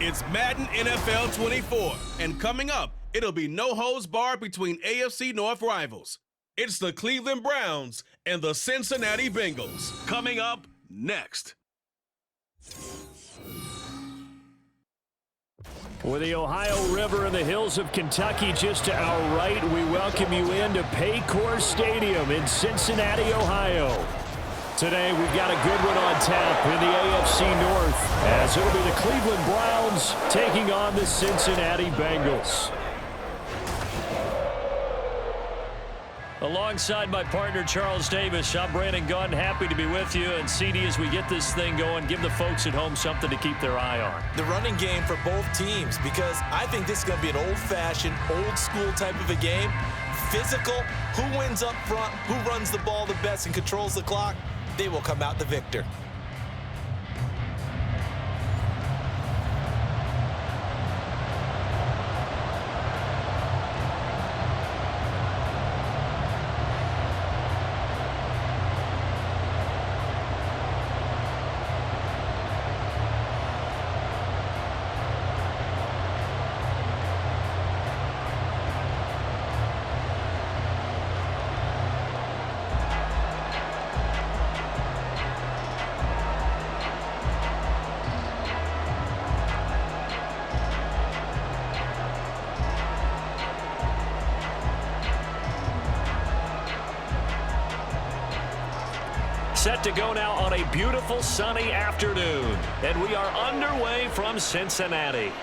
It's Madden NFL 24, and coming up, it'll be no holds barred between AFC North rivals. It's the Cleveland Browns and the Cincinnati Bengals. Coming up next. With the Ohio River and the hills of Kentucky just to our right, we welcome you into Paycor Stadium in Cincinnati, Ohio. Today, we've got a good one on tap in the AFC North, as it'll be the Cleveland Browns taking on the Cincinnati Bengals. Alongside my partner, Charles Davis, I'm Brandon Gunn, happy to be with you. And CD, as we get this thing going, give the folks at home something to keep their eye on. The running game for both teams, because I think this is going to be an old-fashioned, old-school type of a game. Physical, who wins up front, who runs the ball the best and controls the clock, they will come out the victor. Set to go now on a beautiful sunny afternoon. And we are underway from Cincinnati.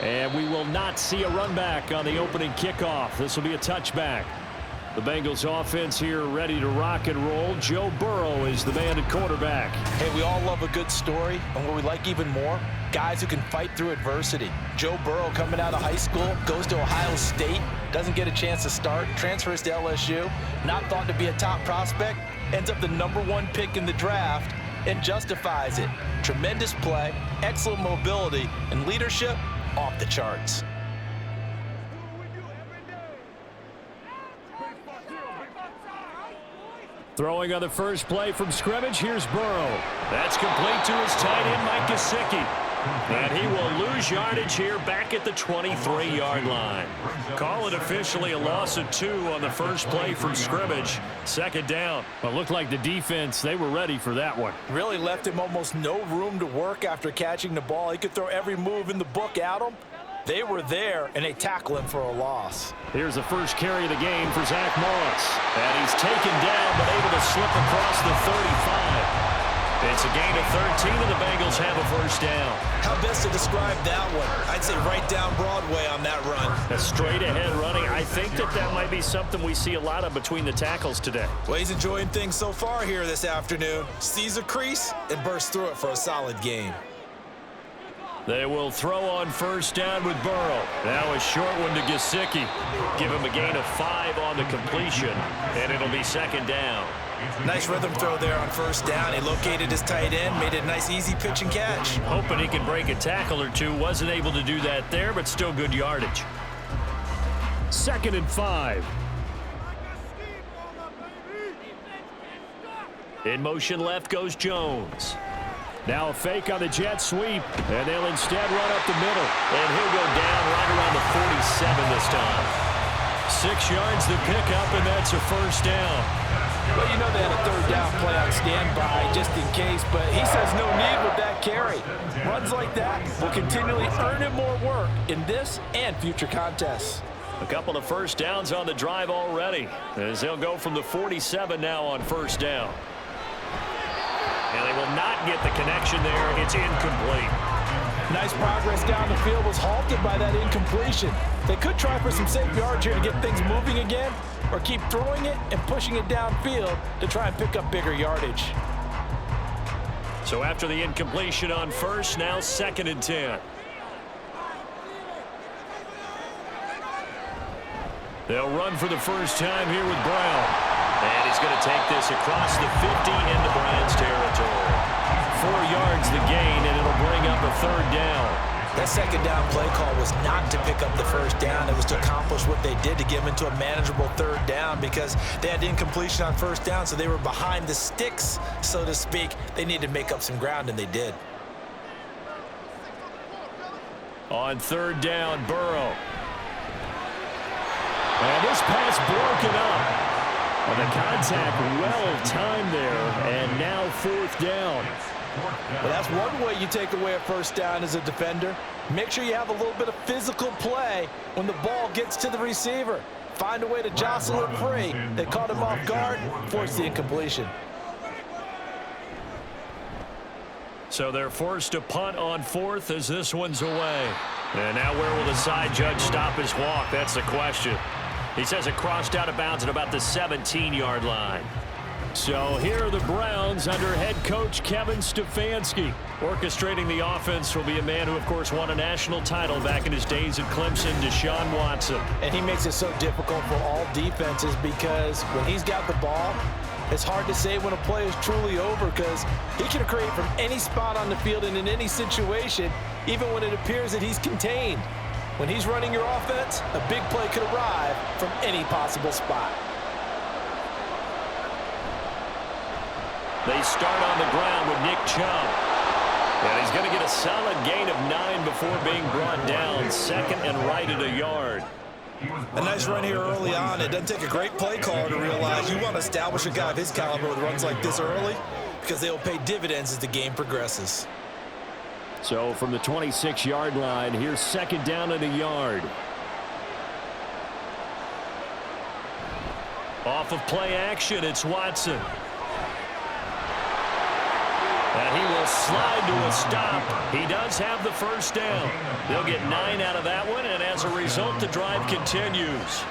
And we will not see a run back on the opening kickoff. This will be a touchback. The Bengals offense here ready to rock and roll. Joe Burrow is the man at quarterback. Hey, we all love a good story, and what we like even more, guys who can fight through adversity. Joe Burrow coming out of high school, goes to Ohio State, doesn't get a chance to start, transfers to LSU, not thought to be a top prospect, ends up the #1 pick in the draft, and justifies it. Tremendous play, excellent mobility, and leadership off the charts. Throwing on the first play from scrimmage, here's Burrow. That's complete to his tight end, Mike Gesicki. And he will lose yardage here back at the 23-yard line. Call it officially a loss of 2 on the first play from scrimmage. Second down. Well, it looked like the defense, they were ready for that one. Really left him almost no room to work after catching the ball. He could throw every move in the book at him. They were there, and they tackle him for a loss. Here's the first carry of the game for Zach Moss. And he's taken down, but able to slip across the 35. It's a gain of 13, and the Bengals have a first down. How best to describe that one? I'd say right down Broadway on that run. A straight-ahead running. I think that might be something we see a lot of between the tackles today. Well, he's enjoying things so far here this afternoon. Sees a crease and bursts through it for a solid gain. They will throw on first down with Burrow. Now a short one to Gesicki. Give him a gain of 5 on the completion, and it'll be second down. Nice rhythm throw there on first down. He located his tight end, made it a nice easy pitch and catch. Hoping he can break a tackle or two. Wasn't able to do that there, but still good yardage. 2nd and 5. In motion left goes Jones. Now a fake on the jet sweep, and they'll instead run up the middle. And he'll go down right around the 47 this time. 6 yards to pick up, and that's a first down. Well, you know they had a third down play on standby just in case, but he says no need with that carry. Runs like that will continually earn him more work in this and future contests. A couple of first downs on the drive already, as they'll go from the 47 now on first down. And they will not get the connection there. It's incomplete. Nice progress down the field was halted by that incompletion. They could try for some safe yards here to get things moving again, or keep throwing it and pushing it downfield to try and pick up bigger yardage. So after the incompletion on first, now 2nd and 10. They'll run for the first time here with Brown. And he's going to take this across the 50 into Browns territory. 4 yards the gain, and it'll bring up a third down. That second down play call was not to pick up the first down. It was to accomplish what they did to get them into a manageable third down, because they had incompletion on first down, so they were behind the sticks, so to speak. They needed to make up some ground, and they did. On third down, Burrow. And this pass broken up. And the contact well timed there, and now fourth down. Well, that's one way you take away a first down as a defender. Make sure you have a little bit of physical play when the ball gets to the receiver. Find a way to jostle it free. They caught him off guard, forced the incompletion. So they're forced to punt on fourth as this one's away. And now where will the side judge stop his walk? That's the question. He says it crossed out of bounds at about the 17-yard line. So here are the Browns under head coach Kevin Stefanski. Orchestrating the offense will be a man who, of course, won a national title back in his days at Clemson, Deshaun Watson. And he makes it so difficult for all defenses because when he's got the ball, it's hard to say when a play is truly over because he can create from any spot on the field and in any situation, even when it appears that he's contained. When he's running your offense, a big play could arrive from any possible spot. They start on the ground with Nick Chubb. And he's going to get a solid gain of 9 before being brought down. Second and right at a yard. A nice run here early on. It doesn't take a great play caller to realize you want to establish a guy of his caliber with runs like this early because they will pay dividends as the game progresses. So from the 26-yard line, here's second down and a yard. Off of play action, it's Watson. And he will slide to a stop. He does have the first down. They'll get 9 out of that one, and as a result, the drive continues.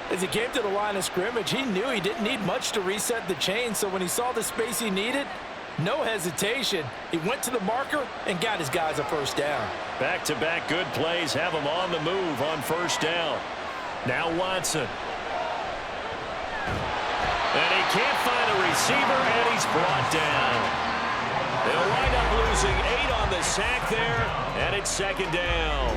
As he came to the line of scrimmage, he knew he didn't need much to reset the chain, so when he saw the space he needed, no hesitation. He went to the marker and got his guys a first down. Back-to-back good plays have him on the move on first down. Now Watson. And he can't find a receiver, and he's brought down. They'll wind up losing 8 on the sack there, and it's second down.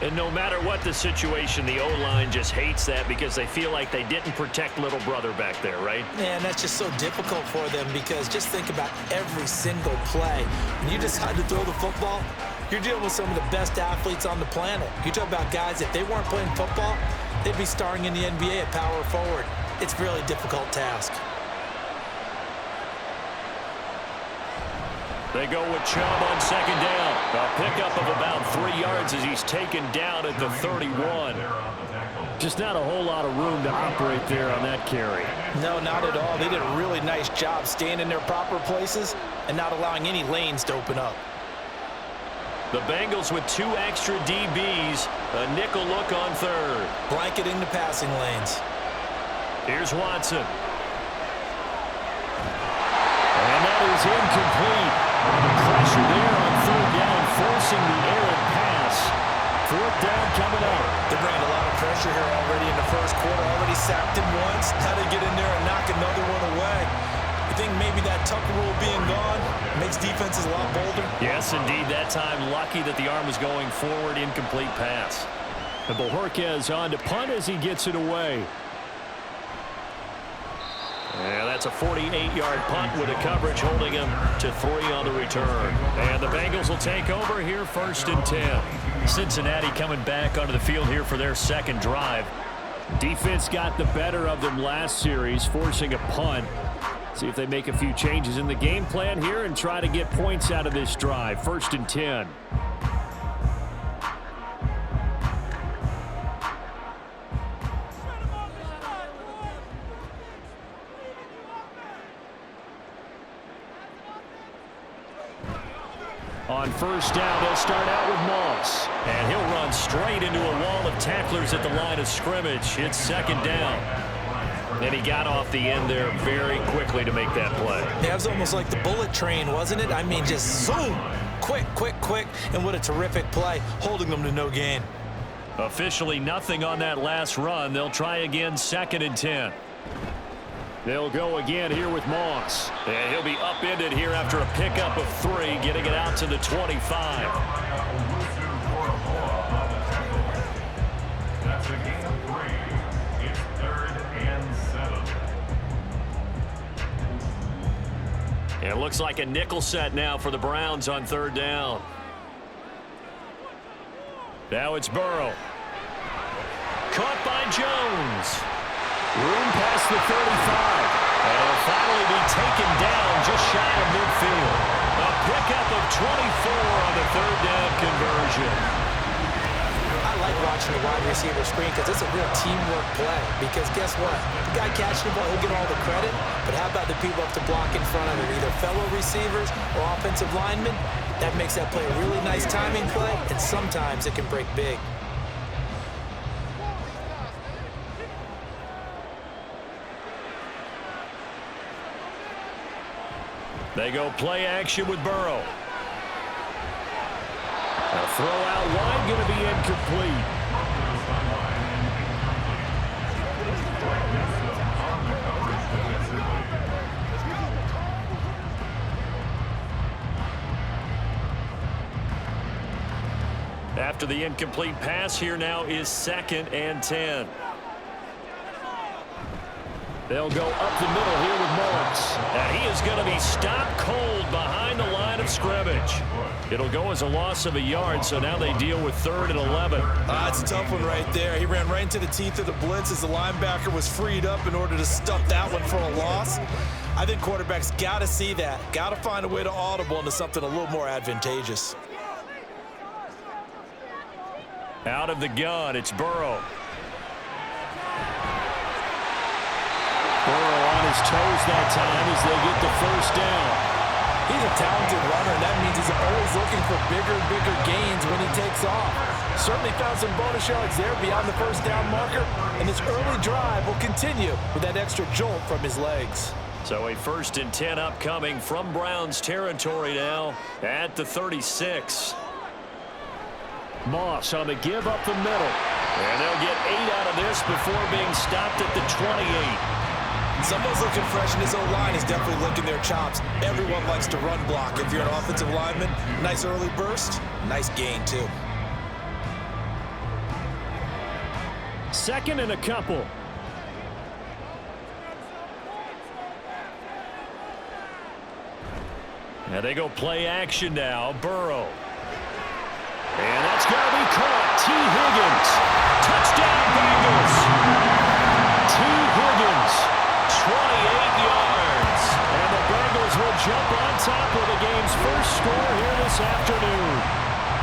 And no matter what the situation, the O-line just hates that because they feel like they didn't protect little brother back there, right? Yeah, and that's just so difficult for them because just think about every single play. When you decide to throw the football, you're dealing with some of the best athletes on the planet. You talk about guys, if they weren't playing football, they'd be starring in the NBA at power forward. It's a really difficult task. They go with Chubb on second down. A pickup of about 3 yards as he's taken down at the 31. Just not a whole lot of room to operate there on that carry. No, not at all. They did a really nice job staying in their proper places and not allowing any lanes to open up. The Bengals with 2 extra DBs. A nickel look on third. Blanketing the passing lanes. Here's Watson. And that is incomplete. The pressure there on third down, forcing the errant pass. Fourth down coming up. They're bringing a lot of pressure here already in the first quarter. Already sacked him once. How to get in there and knock another one away. I think maybe that Tucker rule being gone makes defenses a lot bolder. Yes, indeed. That time, lucky that the arm was going forward. Incomplete pass. And Bojorquez on to punt as he gets it away. And that's a 48-yard punt with a coverage holding him to 3 on the return. And the Bengals will take over here first and 10. Cincinnati coming back onto the field here for their second drive. Defense got the better of them last series, forcing a punt. See if they make a few changes in the game plan here and try to get points out of this drive. First and 10. On first down, they'll start out with Moss. And he'll run straight into a wall of tacklers at the line of scrimmage. It's second down. And he got off the end there very quickly to make that play. Yeah, it was almost like the bullet train, wasn't it? I mean, just zoom. Quick, quick, quick. And what a terrific play, holding them to no gain. Officially nothing on that last run. They'll try again, second and 10. They'll go again here with Moss. And he'll be upended here after a pickup of 3, getting it out to the 25. That's a gain of 3. It's 3rd and 7. It looks like a nickel set now for the Browns on third down. Now it's Burrow. Caught by Jones. Room past the 35. And he'll finally be taken down just shy of midfield. A pickup of 24 on the third down conversion. I like watching the wide receiver screen because it's a real teamwork play. Because guess what? The guy catching the ball, he'll get all the credit. But how about the people up to block in front of him, either fellow receivers or offensive linemen? That makes that play a really nice timing play, and sometimes it can break big. They go play action with Burrow. A throw out wide, going to be incomplete. After the incomplete pass, here now is 2nd and 10. They'll go up the middle here with Mullins. And he is going to be stopped cold behind the line of scrimmage. It'll go as a loss of a yard, so now they deal with 3rd and 11. That's a tough one right there. He ran right into the teeth of the blitz as the linebacker was freed up in order to stuff that one for a loss. I think quarterbacks got to see that. Got to find a way to audible into something a little more advantageous. Out of the gun, it's Burrow. Burrow on his toes that time as they get the first down. He's a talented runner, and that means he's always looking for bigger and bigger gains when he takes off. Certainly found some bonus yards there beyond the first down marker, and this early drive will continue with that extra jolt from his legs. So a 1st and 10 upcoming from Browns territory now at the 36. Moss on the give up the middle. And they'll get 8 out of this before being stopped at the 28. Someone's looking fresh, and his O-line is definitely licking their chops. Everyone likes to run block. If you're an offensive lineman, nice early burst, nice gain too. 2nd and a couple. And they go play action now. Burrow. And that's going to be caught. T. Higgins. Touchdown, Bengals. T. Higgins, 28 yards. And the Bengals will jump on top of the game's first score here this afternoon.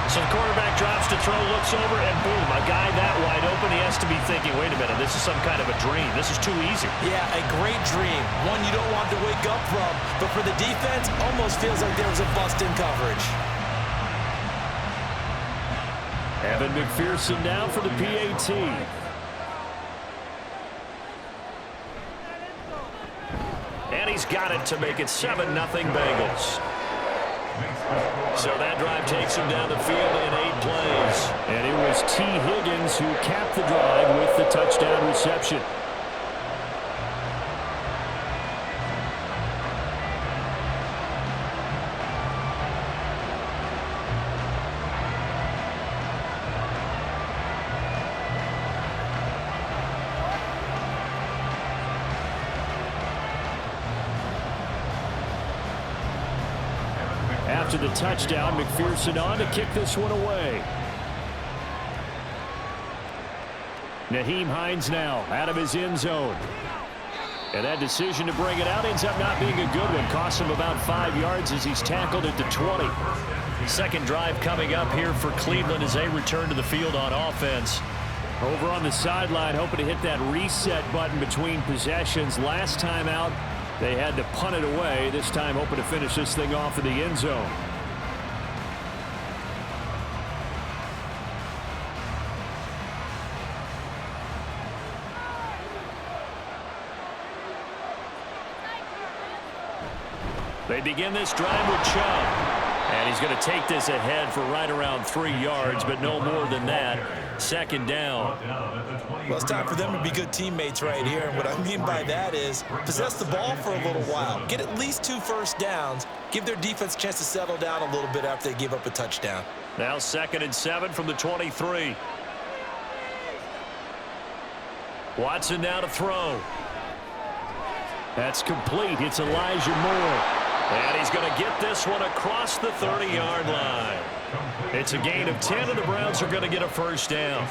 So the quarterback drops to throw, looks over, and boom, a guy that wide open. He has to be thinking, wait a minute, this is some kind of a dream. This is too easy. Yeah, a great dream. One you don't want to wake up from. But for the defense, almost feels like there was a bust in coverage. Evan McPherson now for the PAT. And he's got it to make it 7-0 Bengals. So that drive takes him down the field in 8 plays. And it was T. Higgins who capped the drive with the touchdown reception. After the touchdown, McPherson on to kick this one away. Nyheim Hines now out of his end zone. And that decision to bring it out ends up not being a good one. Costs him about 5 yards as he's tackled at the 20. Second drive coming up here for Cleveland as they return to the field on offense. Over on the sideline, hoping to hit that reset button between possessions. Last time out, they had to punt it away. This time hoping to finish this thing off in the end zone. They begin this drive with Chubb. And he's going to take this ahead for right around 3 yards, but no more than that. 2nd down. Well, it's time for them to be good teammates right here. And what I mean by that is possess the ball for a little while. Get at least 2 first downs. Give their defense a chance to settle down a little bit after they give up a touchdown. Now 2nd and 7 from the 23. Watson now to throw. That's complete. It's Elijah Moore. And he's going to get this one across the 30-yard line. It's a gain of 10, and the Browns are going to get a first down.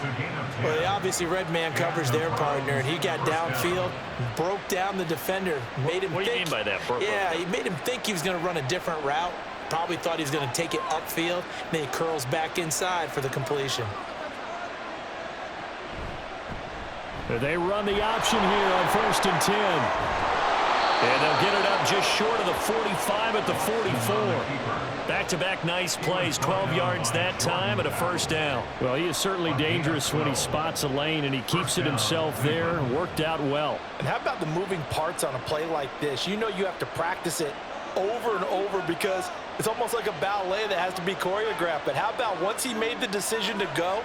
Well, they obviously read man coverage their partner, and he got downfield, broke down the defender, made him What do you mean by that, Burko? Yeah, he made him think he was going to run a different route. Probably thought he was going to take it upfield. Then he curls back inside for the completion. They run the option here on 1st and 10. And they'll get it up just short of the 45 at the 44. Back-to-back nice plays, 12 yards that time and a first down. Well, he is certainly dangerous when he spots a lane, and he keeps it himself there. Worked out well. And how about the moving parts on a play like this? You know you have to practice it over and over because it's almost like a ballet that has to be choreographed. But how about once he made the decision to go,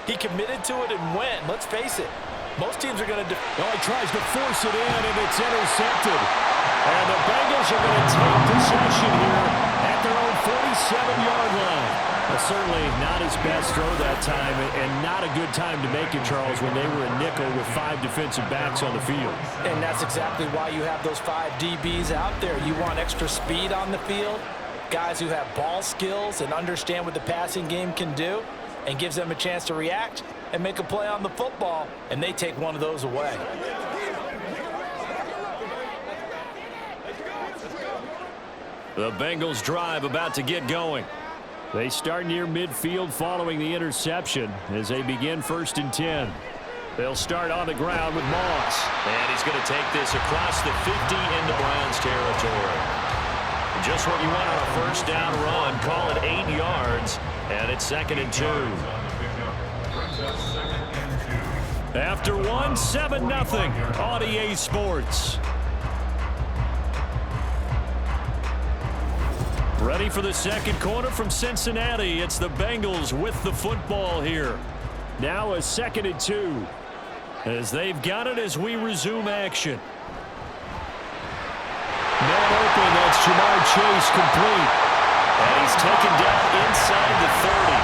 he committed to it and went. Let's face it. Most teams are going to... Well, he tries to force it in, and it's intercepted. And the Bengals are going to take possession here at their own 47-yard line. Well, certainly not his best throw that time, and not a good time to make it, Charles, when they were a nickel with 5 defensive backs on the field. And that's exactly why you have those 5 DBs out there. You want extra speed on the field, guys who have ball skills and understand what the passing game can do, and gives them a chance to react and make a play on the football, and they take one of those away. The Bengals drive about to get going. They start near midfield following the interception as they begin 1st and 10. They'll start on the ground with Moss. And he's going to take this across the 50 into Browns territory. Just what you want on a first down run. Call it 8 yards, and it's 2nd and 2. After 1, 7-0 on EA Sports. Ready for the second quarter from Cincinnati. It's the Bengals with the football here. Now a 2nd and 2 as they've got it as we resume action. Man open, that's Jamar Chase complete. And he's taken down inside the 30.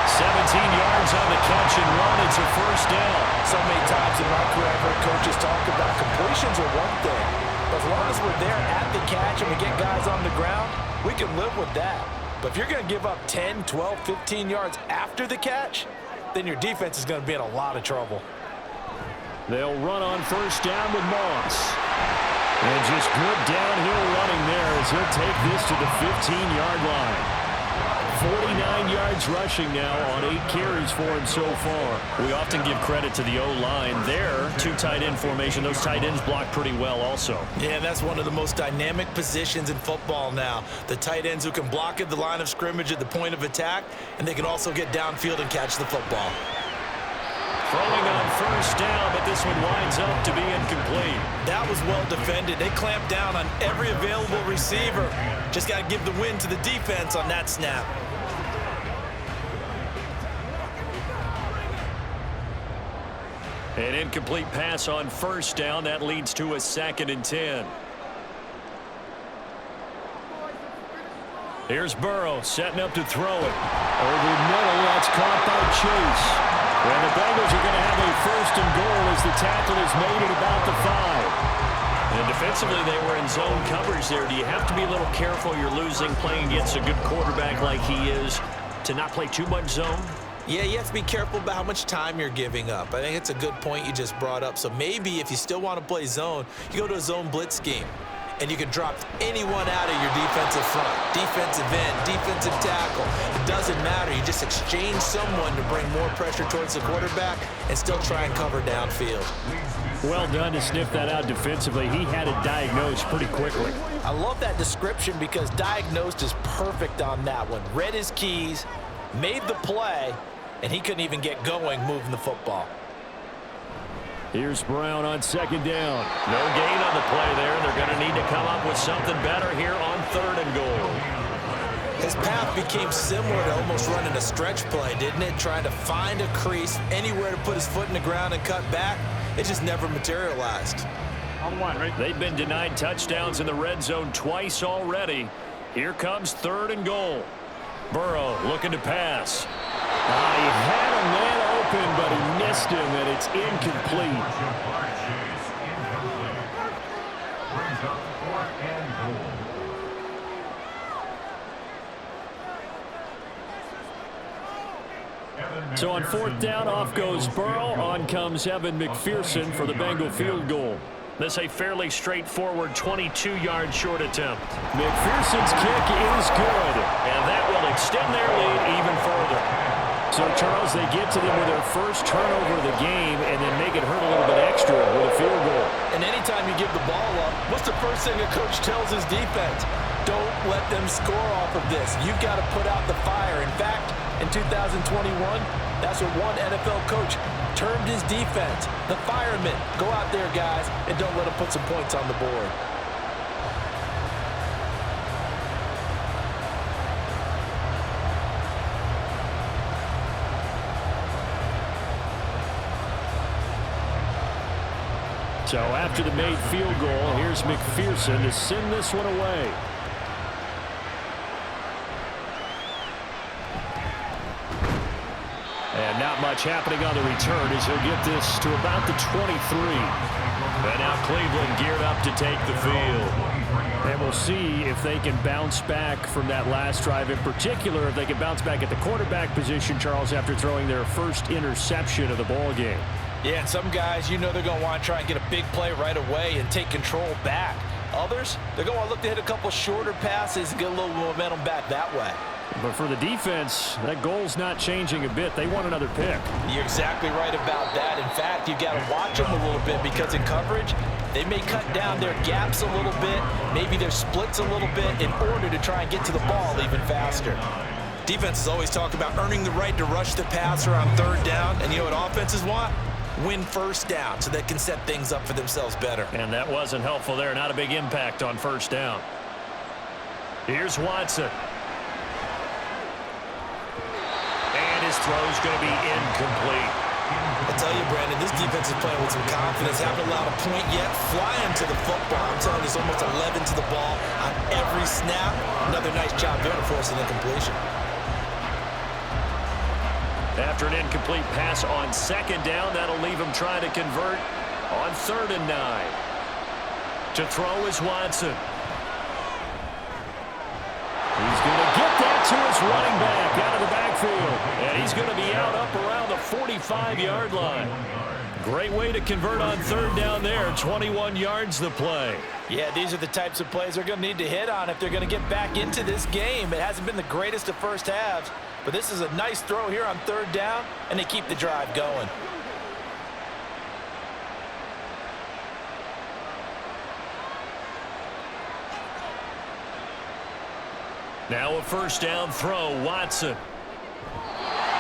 17 yards on the catch and run. It's a first down. So many times in my career, I've heard coaches talk about completions are one thing. But as long as we're there at the catch and we get guys on the ground, we can live with that. But if you're going to give up 10, 12, 15 yards after the catch, then your defense is going to be in a lot of trouble. They'll run on first down with Moss. And just good downhill running there as he'll take this to the 15-yard line. 49 yards rushing now on 8 carries for him so far. We often give credit to the O-line there. 2 tight end formation. Those tight ends block pretty well also. Yeah, that's one of the most dynamic positions in football now. The tight ends who can block at the line of scrimmage at the point of attack, and they can also get downfield and catch the football. Throwing on first down, but this one winds up to be incomplete. That was well defended. They clamped down on every available receiver. Just got to give the win to the defense on that snap. An incomplete pass on first down. That leads to a 2nd and 10. Here's Burrow setting up to throw it. Over the middle, that's caught by Chase. And the Bengals are going to have a 1st and goal as the tackle is made at about the 5. And defensively, they were in zone coverage there. Do you have to be a little careful? You're losing, playing against a good quarterback like he is, to not play too much zone? Yeah, you have to be careful about how much time you're giving up. I think it's a good point you just brought up. So maybe if you still want to play zone, you go to a zone blitz scheme. And you can drop anyone out of your defensive front, defensive end, defensive tackle. It doesn't matter. You just exchange someone to bring more pressure towards the quarterback and still try and cover downfield. Well done to sniff that out defensively. He had it diagnosed pretty quickly. I love that description because diagnosed is perfect on that one. Read his keys, made the play, and he couldn't even get going moving the football. Here's Brown on 2nd down. No gain on the play there. They're going to need to come up with something better here on 3rd and goal. His path became similar to almost running a stretch play, didn't it? Trying to find a crease, anywhere to put his foot in the ground and cut back. It just never materialized. They've been denied touchdowns in the red zone twice already. Here comes 3rd and goal. Burrow looking to pass. He had a man open, but he missed him, and it's incomplete. So on 4th down, off goes Burrow. On comes Evan McPherson for the Bengal field goal. This a fairly straightforward 22-yard short attempt. McPherson's kick is good, and that will extend their lead even further. So, Charles, they get to them with their first turnover of the game and then make it hurt a little bit extra with a field goal. And anytime you give the ball up, what's the first thing a coach tells his defense? Don't let them score off of this. You've got to put out the fire. In fact, in 2021, that's what one NFL coach termed his defense. The firemen. Go out there, guys, and don't let them put some points on the board. So after the made field goal, here's McPherson to send this one away. And not much happening on the return as he'll get this to about the 23. And now Cleveland geared up to take the field. And we'll see if they can bounce back from that last drive, in particular if they can bounce back at the quarterback position, Charles, after throwing their first interception of the ball game. Yeah, and some guys, you know they're going to want to try and get a big play right away and take control back. Others, they're going to want to look to hit a couple shorter passes and get a little momentum back that way. But for the defense, that goal's not changing a bit. They want another pick. You're exactly right about that. In fact, you've got to watch them a little bit because in coverage, they may cut down their gaps a little bit, maybe their splits a little bit in order to try and get to the ball even faster. Defenses always talk about earning the right to rush the passer on 3rd down, and you know what offenses want? Win 1st down so they can set things up for themselves better. And that wasn't helpful there. Not a big impact on 1st down. Here's Watson. And his throw's going to be incomplete. I tell you, Brandon, this defense is playing with some confidence. Haven't allowed a point yet. Flying to the football. I'm telling you, it's almost 11 to the ball on every snap. Another nice job there to force an incompletion. After an incomplete pass on 2nd down, that'll leave him trying to convert on 3rd and 9. To throw is Watson. He's going to get that to his running back out of the backfield. And he's going to be out up around the 45-yard line. Great way to convert on 3rd down there. 21 yards the play. Yeah, these are the types of plays they're going to need to hit on if they're going to get back into this game. It hasn't been the greatest of first halves, but this is a nice throw here on 3rd down, and they keep the drive going. Now a 1st down throw, Watson.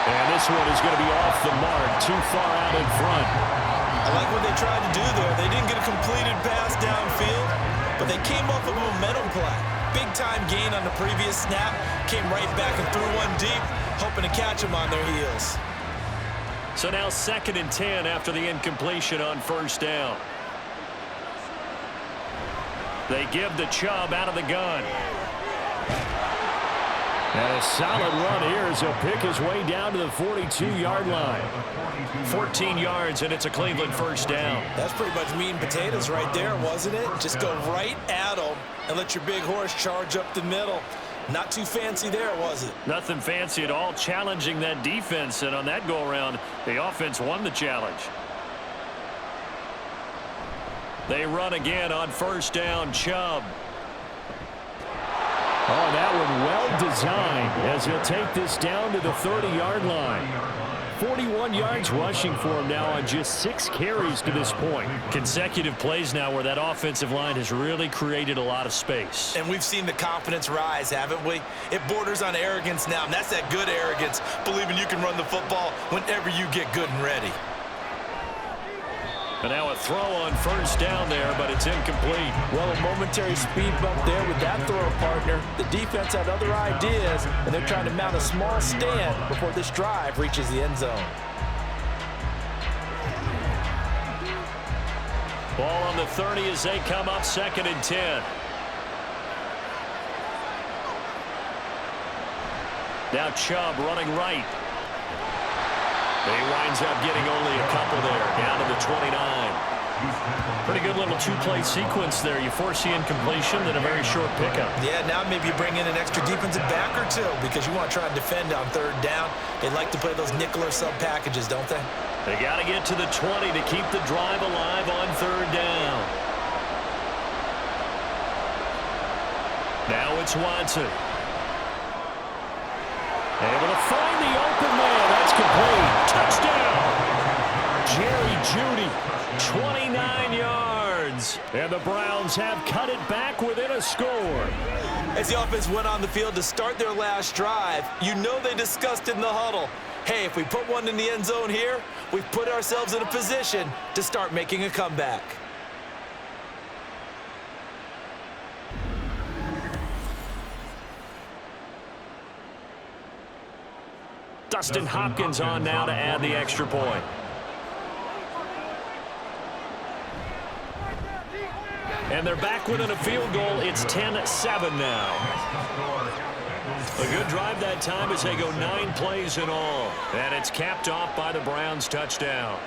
And this one is going to be off the mark, too far out in front. I like what they tried to do there. They didn't get a completed pass downfield, but they came up with a momentum play. Big-time gain on the previous snap, came right back and threw one deep, hoping to catch them on their heels. So now 2nd and 10 after the incompletion on 1st down. They give the Chubb out of the gun. And a solid run here as he'll pick his way down to the 42-yard line. 14 yards, and it's a Cleveland 1st down. That's pretty much meat and potatoes right there, wasn't it? Just go right at them and let your big horse charge up the middle. Not too fancy there, was it? Nothing fancy at all, challenging that defense. And on that go-around, the offense won the challenge. They run again on 1st down, Chubb. Oh, that one well designed as he'll take this down to the 30-yard line. 41 yards rushing for him now on just 6 carries to this point. Consecutive plays now where that offensive line has really created a lot of space. And we've seen the confidence rise, haven't we? It borders on arrogance now, and that's that good arrogance, believing you can run the football whenever you get good and ready. And now a throw on 1st down there, but it's incomplete. Well, a momentary speed bump there with that throw partner. The defense had other ideas, and they're trying to mount a small stand before this drive reaches the end zone. Ball on the 30 as they come up 2nd and 10. Now Chubb running right. He winds up getting only a couple there, down to the 29. Pretty good little two-play sequence there. You force the incompletion, then a very short pickup. Yeah, now maybe you bring in an extra defensive back or two because you want to try and defend on third down. They like to play those nickel or sub packages, don't they? They got to get to the 20 to keep the drive alive on third down. Now it's Watson. Able to find the open man. That's complete. Touchdown. Jerry Jeudy, 29 yards. And the Browns have cut it back within a score. As the offense went on the field to start their last drive, you know they discussed in the huddle, hey, if we put one in the end zone here, we've put ourselves in a position to start making a comeback. Dustin Hopkins on now to add the extra point. And they're back within a field goal. It's 10-7 now. A good drive that time as they go 9 plays in all. And it's capped off by the Browns' touchdown.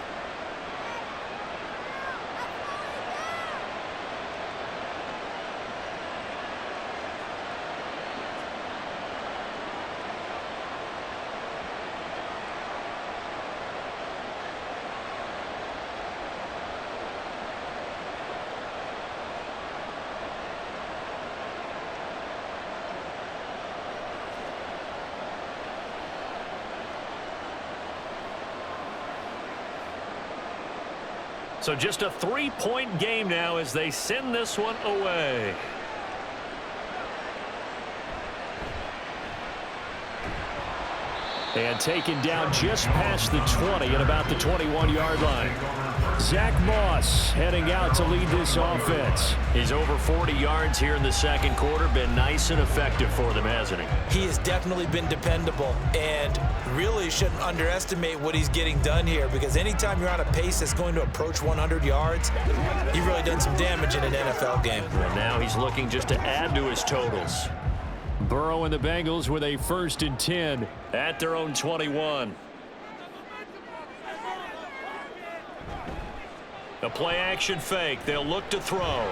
So just a 3-point game now as they send this one away. And taken down just past the 20 at about the 21-yard line. Zach Moss heading out to lead this offense. He's over 40 yards here in the second quarter. Been nice and effective for them, hasn't he? He has definitely been dependable, and really shouldn't underestimate what he's getting done here, because anytime you're on a pace that's going to approach 100 yards, he really done some damage in an NFL game. And now he's looking just to add to his totals. Burrow and the Bengals with a 1st and 10 at their own 21. A play-action fake. They'll look to throw.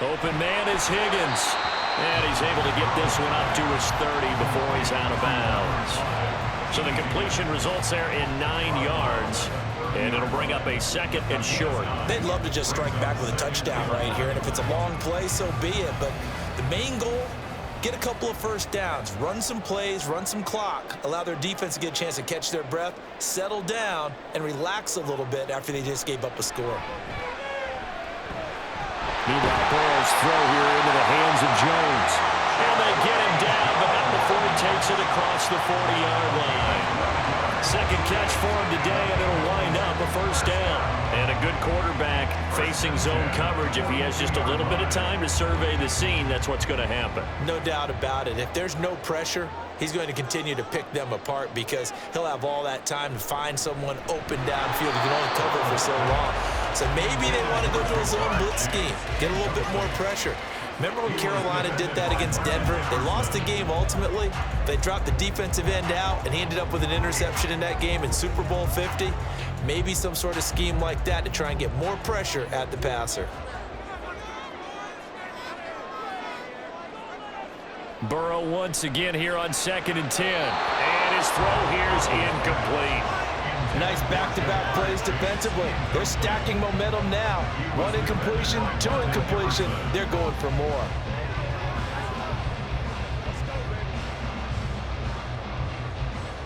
Open man is Higgins. And he's able to get this one up to his 30 before he's out of bounds. So the completion results there in 9 yards. And it'll bring up a 2nd and short. They'd love to just strike back with a touchdown right here. And if it's a long play, so be it. But the main goal, get a couple of first downs, run some plays, run some clock, allow their defense to get a chance to catch their breath, settle down, and relax a little bit after they just gave up a score. Meanwhile, Burrow's throw here into the hands of Jones. And they get him down, but not before he takes it across the 40-yard line. 2nd catch for him today, and it'll wind up a 1st down. And a good quarterback facing zone coverage. If he has just a little bit of time to survey the scene, that's what's going to happen. No doubt about it. If there's no pressure, he's going to continue to pick them apart because he'll have all that time to find someone open downfield. He can only cover for so long. So maybe they want to go to a zone blitz scheme, get a little bit more pressure. Remember when Carolina did that against Denver? They lost the game ultimately. They dropped the defensive end out, and he ended up with an interception in that game in Super Bowl 50. Maybe some sort of scheme like that to try and get more pressure at the passer. Burrow once again here on 2nd and 10. And his throw here is incomplete. Nice back-to-back plays defensively. They're stacking momentum now. 1 incompletion, 2 incompletion. They're going for more.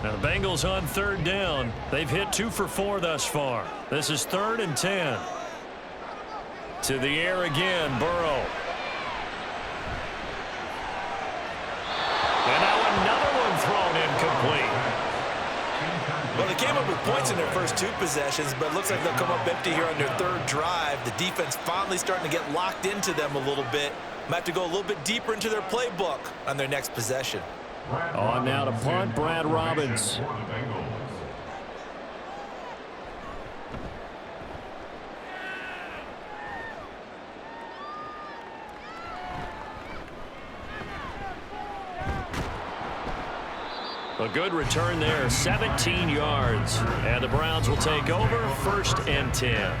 Now the Bengals on 3rd down. They've hit 2 for 4 thus far. This is 3rd and 10. To the air again, Burrow. And now another one thrown incomplete. Well, they came up with points in their first 2 possessions, but it looks like they'll come up empty here on their 3rd drive. The defense finally starting to get locked into them a little bit. Might have to go a little bit deeper into their playbook on their next possession. On now to punt, Brad Robbins. A good return there, 17 yards. And the Browns will take over, 1st and 10.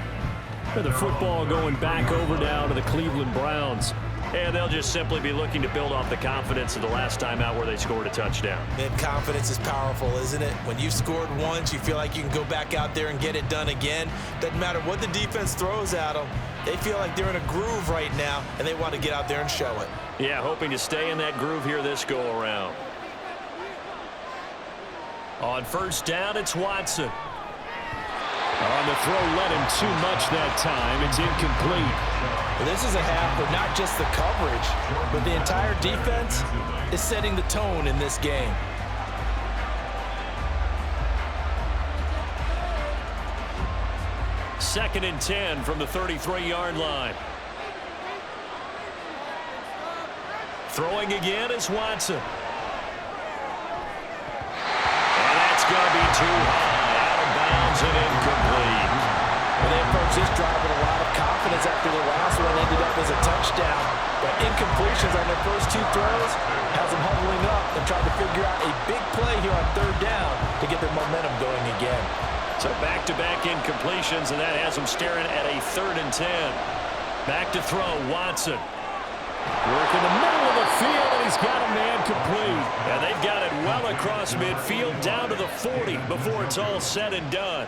The football going back over now to the Cleveland Browns. And they'll just simply be looking to build off the confidence of the last time out where they scored a touchdown. Man, confidence is powerful, isn't it? When you've scored once, you feel like you can go back out there and get it done again. Doesn't matter what the defense throws at them. They feel like they're in a groove right now, and they want to get out there and show it. Yeah, hoping to stay in that groove here this go-around. On first down, it's Watson. On the throw, led him too much that time. It's incomplete. Well, this is a half where not just the coverage, but the entire defense is setting the tone in this game. Second and 10 from the 33-yard line. Throwing again is Watson. And that's going to be too high. Out of bounds and incomplete. Well, they approached this drive with a lot of confidence after the last one ended up as a touchdown. But incompletions on their first two throws has them huddling up and trying to figure out a big play here on third down to get their momentum going again. So back-to-back incompletions, and that has them staring at a 3rd and 10. Back to throw, Watson. Work in the middle of the field, and he's got a man complete. And they've got it well across midfield, down to the 40 before it's all said and done.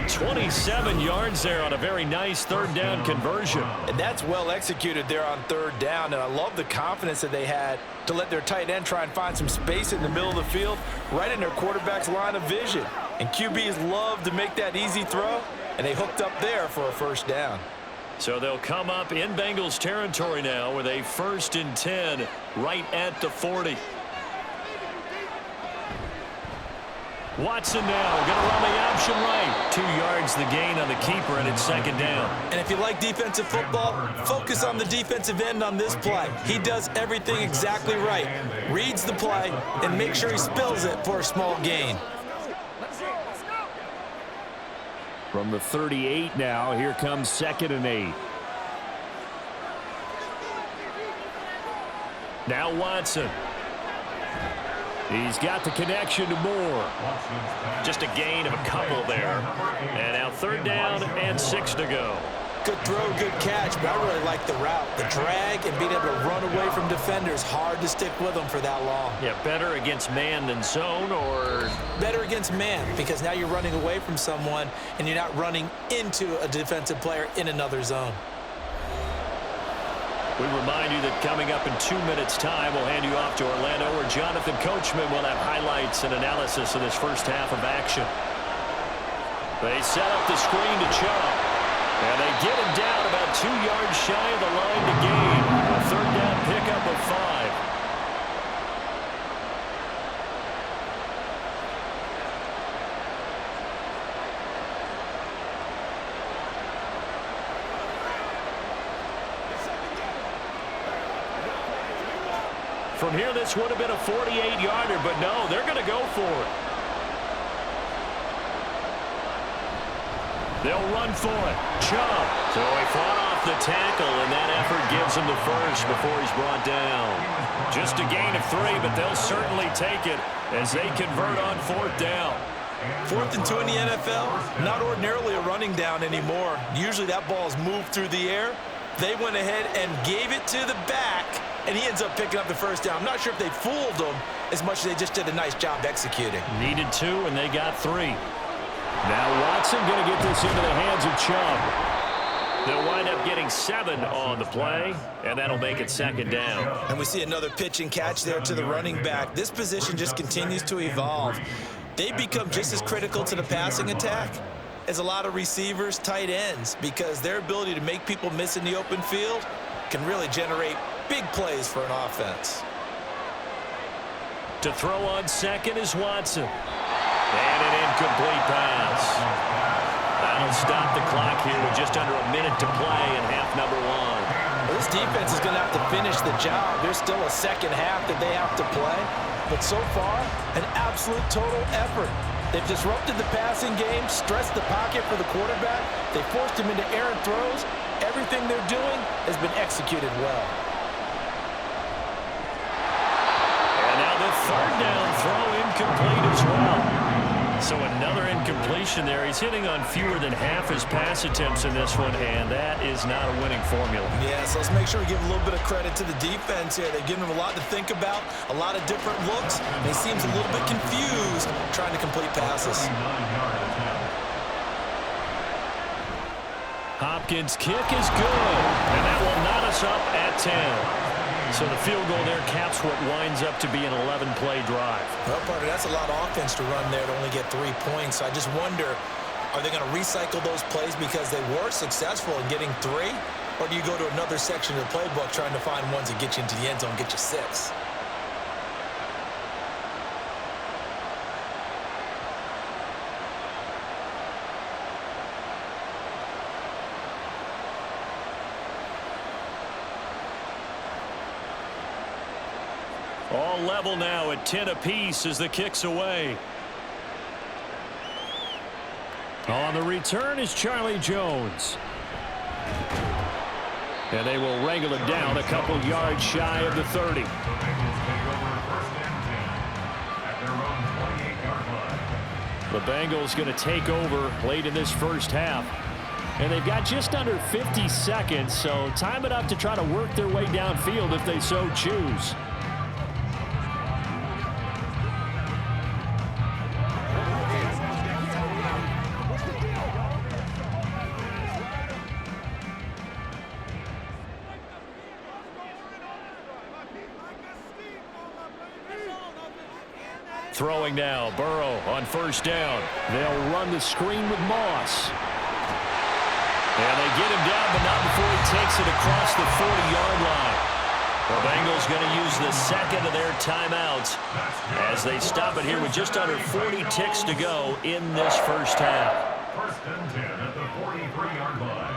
27 yards there on a very nice third down conversion. And that's well executed there on third down, and I love the confidence that they had to let their tight end try and find some space in the middle of the field, right in their quarterback's line of vision. And QBs love to make that easy throw, and they hooked up there for a first down. So they'll come up in Bengals territory now with a 1st and 10 right at the 40. Watson now going to run the option right. 2 yards the gain on the keeper, and it's 2nd down. And if you like defensive football, focus on the defensive end on this play. He does everything exactly right. Reads the play and makes sure he spills it for a small gain. From the 38 now, here comes 2nd and 8. Now Watson. He's got the connection to Moore. Just a gain of a couple there. And now 3rd down and 6 to go. Good throw, good catch, but I really like the route. The drag and being able to run away from defenders, hard to stick with them for that long. Yeah, better against man than zone, or? Better against man, because now you're running away from someone and you're not running into a defensive player in another zone. We remind you that coming up in 2 minutes' time, we'll hand you off to Orlando, where Jonathan Coachman will have highlights and analysis of this first half of action. They set up the screen to Chubb. And they get him down about 2 yards shy of the line to gain. A 3rd down pickup of 5. From here, this would have been a 48-yarder, but no, they're going to go for it. They'll run for it. Chubb. So he fought off the tackle, and that effort gives him the first before he's brought down. Just a gain of 3, but they'll certainly take it as they convert on 4th down. 4th and 2 in the NFL, not ordinarily a running down anymore. Usually that ball is moved through the air. They went ahead and gave it to the back, and he ends up picking up the first down. I'm not sure if they fooled him as much as they just did a nice job executing. Needed 2, and they got 3. Now Watson going to get this into the hands of Chubb. They'll wind up getting 7 on the play, and that'll make it 2nd down. And we see another pitch and catch there to the running back. This position just continues to evolve. They become just as critical to the passing attack as a lot of receivers, tight ends, because their ability to make people miss in the open field can really generate big plays for an offense. To throw on 2nd is Watson. And an incomplete pass. That'll stop the clock here with just under a minute to play in half number 1. Well, this defense is going to have to finish the job. There's still a second half that they have to play. But so far, an absolute total effort. They've disrupted the passing game, stressed the pocket for the quarterback. They forced him into errant throws. Everything they're doing has been executed well. And now the 3rd down throw incomplete as well. So another incompletion there. He's hitting on fewer than half his pass attempts in this one, and that is not a winning formula. Yeah, so let's make sure we give a little bit of credit to the defense here. They've given him a lot to think about, a lot of different looks, and he seems a little bit confused trying to complete passes. Hopkins' kick is good, and that will knot us up at 10. So the field goal there caps what winds up to be an 11-play drive. Well, Parker, that's a lot of offense to run there to only get 3 points. So I just wonder, are they going to recycle those plays because they were successful in getting 3? Or do you go to another section of the playbook trying to find ones that get you into the end zone and get you 6? All level now at 10 apiece as the kick's away. On the return is Charlie Jones. And they will wrangle it down a couple yards shy of the 30. The Bengals going to take over late in this first half. And they've got just under 50 seconds, so time enough to try to work their way downfield if they so choose. Throwing now, Burrow on first down. They'll run the screen with Moss. And they get him down, but not before he takes it across the 40-yard line. The Bengals going to use the second of their timeouts as they stop it here with just under 40 ticks to go in this first half. First and 10 at the 43-yard line.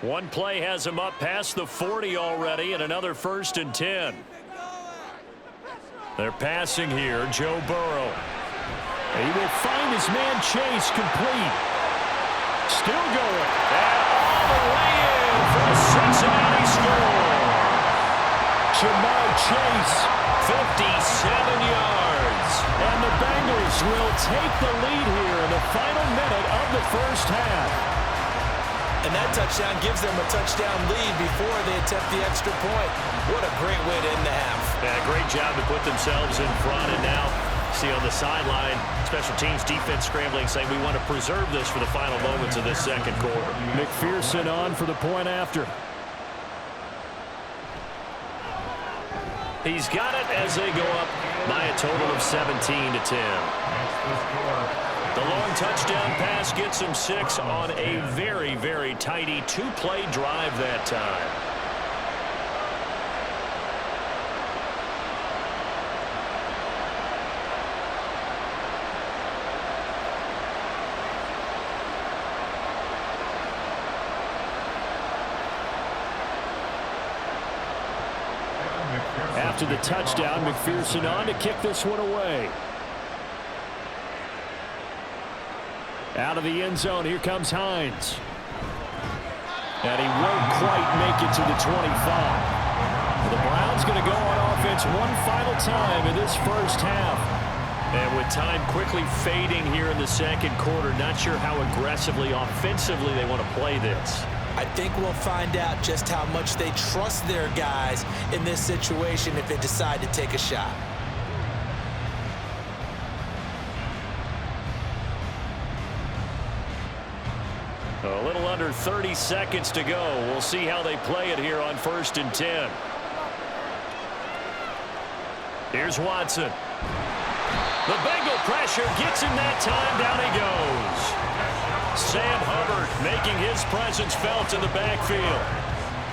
One play has him up past the 40 already, and another first and 10. They're passing here, Joe Burrow. He will find his man Chase complete. Still going. And all the way in for a Cincinnati score. Jamar Chase, 57 yards. And the Bengals will take the lead here in the final minute of the first half. And that touchdown gives them a touchdown lead before they attempt the extra point. What a great way to end the half. Yeah, great job to put themselves in front. And now, see on the sideline, special teams defense scrambling, saying we want to preserve this for the final moments of this second quarter. McPherson on for the point after. He's got it as they go up by a total of 17-10. The long touchdown pass gets him 6 on a very, very tidy 2-play drive that time. After the touchdown, McPherson on to kick this one away. Out of the end zone, here comes Hines. And he won't quite make it to the 25. The Browns going to go on offense one final time in this first half. And with time quickly fading here in the second quarter, not sure how aggressively, offensively they want to play this. I think we'll find out just how much they trust their guys in this situation if they decide to take a shot. A little under 30 seconds to go. We'll see how they play it here on first and 10. Here's Watson. The Bengal pressure gets him that time. Down he goes. Sam Hubbard making his presence felt in the backfield.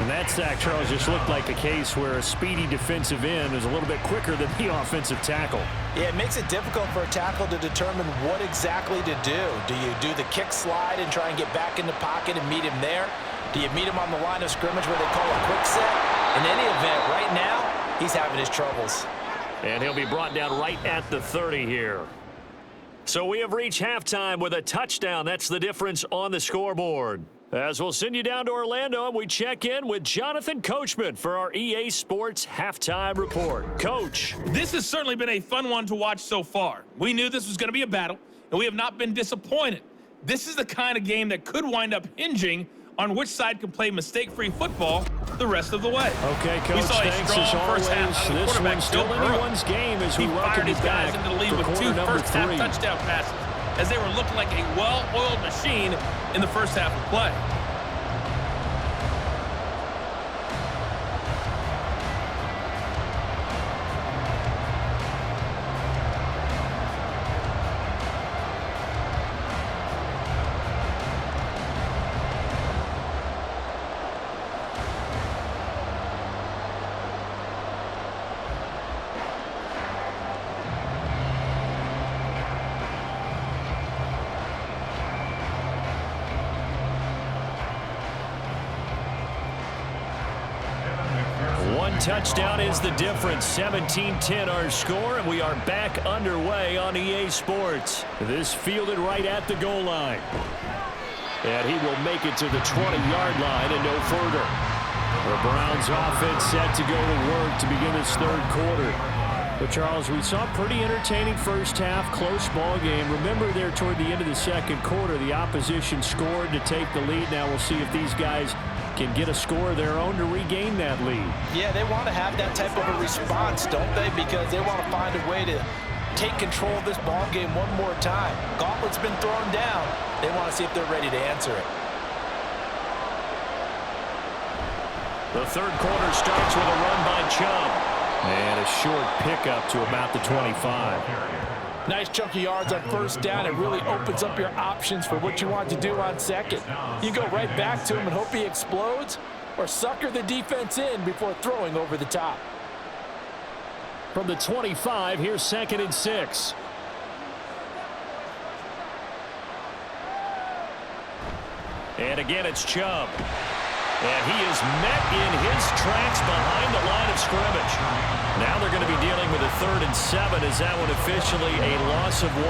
And that sack, Charles, just looked like a case where a speedy defensive end is a little bit quicker than the offensive tackle. Yeah, it makes it difficult for a tackle to determine what exactly to do. Do you do the kick slide and try and get back in the pocket and meet him there? Do you meet him on the line of scrimmage where they call a quick set? In any event, right now, he's having his troubles. And he'll be brought down right at the 30 here. So we have reached halftime with a touchdown. That's the difference on the scoreboard. As we'll send you down to Orlando, and we check in with Jonathan Coachman for our EA Sports Halftime Report. Coach. This has certainly been a fun one to watch so far. We knew this was going to be a battle, and we have not been disappointed. This is the kind of game that could wind up hinging on which side can play mistake-free football the rest of the way. Okay, Coach, we saw a thanks strong as always. first half out of This one's still Joe Burrow. anyone's game as we He welcome fired you his guys back into the lead for with quarter 2 number first-half 3. touchdown passes as they were looking like a well-oiled machine in the first half of play. One touchdown is the difference. 17-10 our score, and we are back underway on EA Sports. This fielded right at the goal line. And he will make it to the 20-yard line and no further. The Browns offense set to go to work to begin this third quarter. But, Charles, we saw a pretty entertaining first half, close ball game. Remember there toward the end of the second quarter, the opposition scored to take the lead. Now we'll see if these guys can get a score of their own to regain that lead. Yeah, they want to have that type of a response, don't they? Because they want to find a way to take control of this ball game one more time. Gauntlet's been thrown down. They want to see if they're ready to answer it. The third quarter starts with a run by Chubb. And a short pickup to about the 25. Nice chunk of yards on first down. It really opens up your options for what you want to do on second. You go right back to him and hope he explodes, or sucker the defense in before throwing over the top. From the 25, here's 2nd and 6. And again, it's Chubb. And he is met in his tracks behind the line of scrimmage. Now they're going to be dealing with a 3rd and 7. Is that one officially a loss of 1?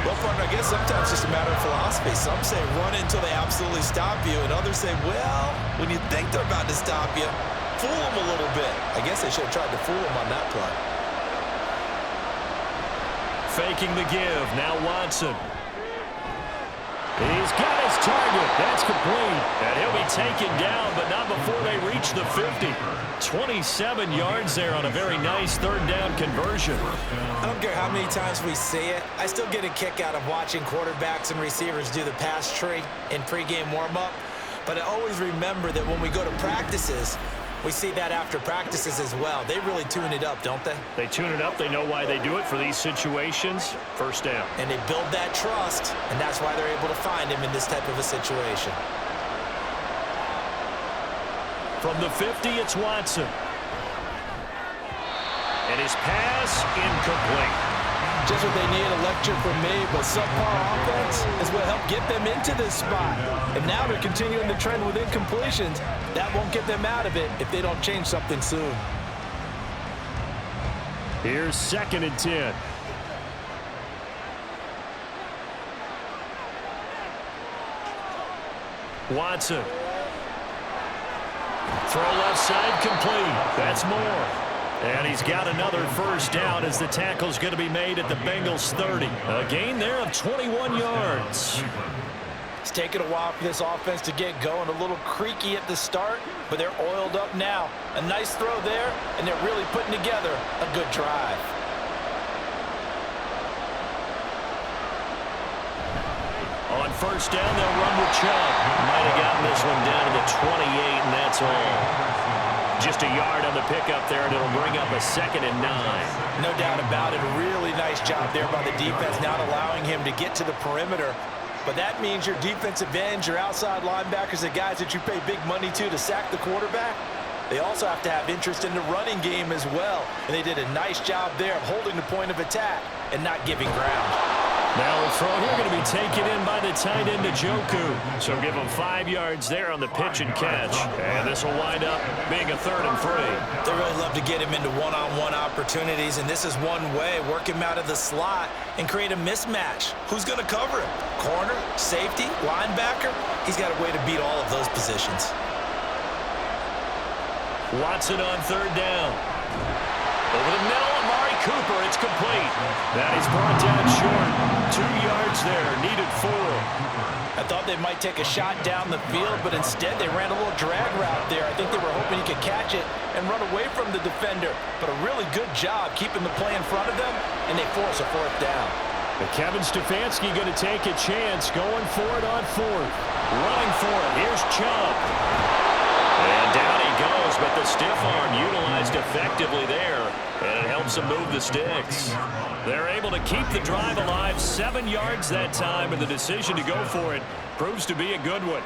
Well, partner, I guess sometimes it's just a matter of philosophy. Some say run until they absolutely stop you, and others say, well, when you think they're about to stop you, fool them a little bit. I guess they should have tried to fool them on that play. Faking the give. Now Watson. He's got his target. That's complete. And he'll be taken down, but not before they reach the 50. 27 yards there on a very nice 3rd down conversion. I don't care how many times we see it. I still get a kick out of watching quarterbacks and receivers do the pass tree in pregame warm-up. But I always remember that when we go to practices, we see that after practices as well. They really tune it up, don't they? They tune it up. They know why they do it for these situations. First down. And they build that trust, and that's why they're able to find him in this type of a situation. From the 50, it's Watson. And his pass incomplete. Just what they need, a lecture from me, but subpar offense is what helped get them into this spot. And now they're continuing the trend with incompletions. That won't get them out of it if they don't change something soon. Here's 2nd and 10. Watson. Throw left side complete. That's more. And he's got another first down as the tackle's going to be made at the Bengals 30. A gain there of 21 yards. It's taken a while for this offense to get going. A little creaky at the start, but they're oiled up now. A nice throw there, and they're really putting together a good drive. On first down, they'll run with Chubb. Might have gotten this one down to the 28, and that's all. Just a yard on the pickup there, and it'll bring up a 2nd and 9. No doubt about it. A really nice job there by the defense, not allowing him to get to the perimeter. But that means your defensive ends, your outside linebackers, the guys that you pay big money to sack the quarterback, they also have to have interest in the running game as well. And they did a nice job there of holding the point of attack and not giving ground. Now a throw here going to be taken in by the tight end Njoku. So give him 5 yards there on the pitch and catch. And this will wind up being a 3rd and 3. They really love to get him into one-on-one opportunities, and this is one way. Work him out of the slot and create a mismatch. Who's going to cover him? Corner, safety, linebacker? he's got a way to beat all of those positions. Watson on third down. Over the middle, Amari Cooper, it's complete. That is brought down short. 2 yards there, needed 4. I thought they might take a shot down the field, but instead they ran a little drag route there. I think they were hoping he could catch it and run away from the defender. But a really good job keeping the play in front of them, and they force a 4th down. But Kevin Stefanski going to take a chance, going for it on 4th. Running for it, here's Chubb. And down he goes, but the stiff arm utilized effectively there, and it helps him move the sticks. They're able to keep the drive alive, 7 yards that time, and the decision to go for it proves to be a good one.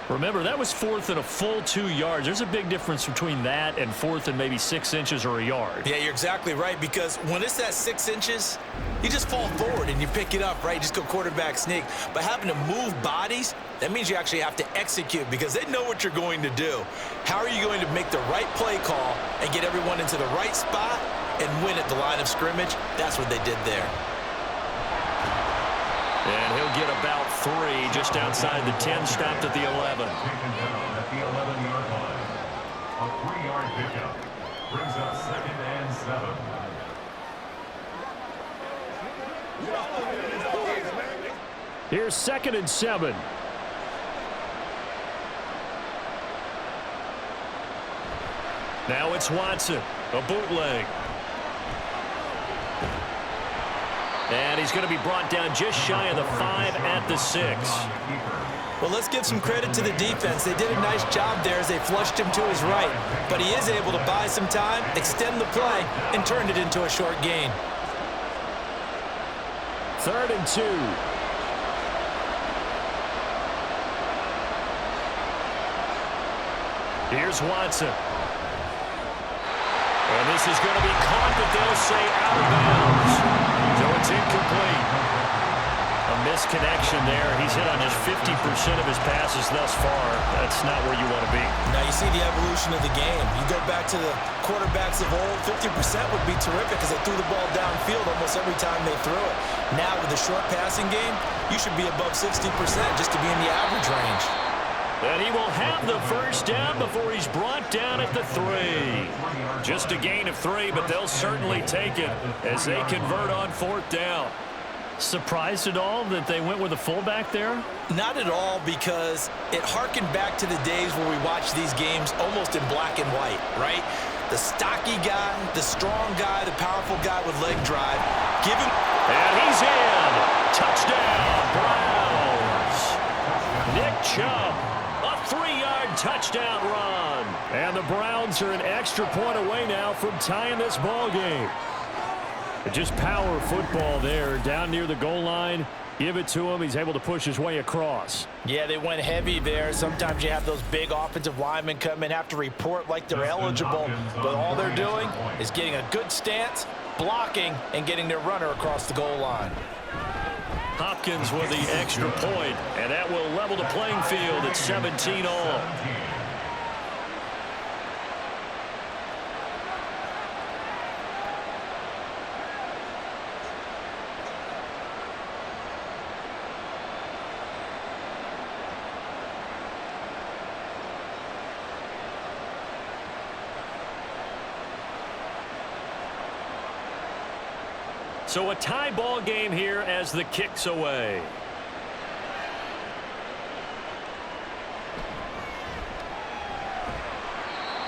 Remember, that was 4th and a full 2 yards. There's a big difference between that and 4th and maybe 6 inches or a yard. Yeah, you're exactly right, because when it's at 6 inches, you just fall forward and you pick it up, right? You just go quarterback sneak. But having to move bodies, that means you actually have to execute because they know what you're going to do. How are you going to make the right play call and get everyone into the right spot and win at the line of scrimmage? That's what they did there. And he'll get about 3 just outside the 10, stopped at the 11. Taken down at the 11-yard line. A 3-yard pickup brings up 2nd and 7. Here's 2nd and 7. Now it's Watson, a bootleg. And he's going to be brought down just shy of the 5 at the 6. Well, let's give some credit to the defense. They did a nice job there as they flushed him to his right. But he is able to buy some time, extend the play, and turn it into a short gain. 3rd and 2. Here's Watson. And this is going to be caught, but they'll say out of bounds. So it's incomplete. A misconnection there. He's hit on just 50% of his passes thus far. That's not where you want to be. Now you see the evolution of the game. You go back to the quarterbacks of old, 50% would be terrific because they threw the ball downfield almost every time they threw it. Now with the short passing game, you should be above 60% just to be in the average range. And he will have the first down before he's brought down at the 3. Just a gain of 3, but they'll certainly take it as they convert on 4th down. Surprised at all that they went with a fullback there? Not at all, because it harkened back to the days where we watched these games almost in black and white, right? The stocky guy, the strong guy, the powerful guy with leg drive. Give him... And he's in. Touchdown, Browns. Nick Chubb. 3-yard touchdown run. And the Browns are an extra point away now from tying this ball game. Just power football there down near the goal line. Give it to him. He's able to push his way across. Yeah, they went heavy there. Sometimes you have those big offensive linemen come in, have to report like they're eligible. But all they're doing is getting a good stance, blocking, and getting their runner across the goal line. Hopkins with the extra point, and that will level the playing field at 17 all. So a tie ball game here as the kick's away.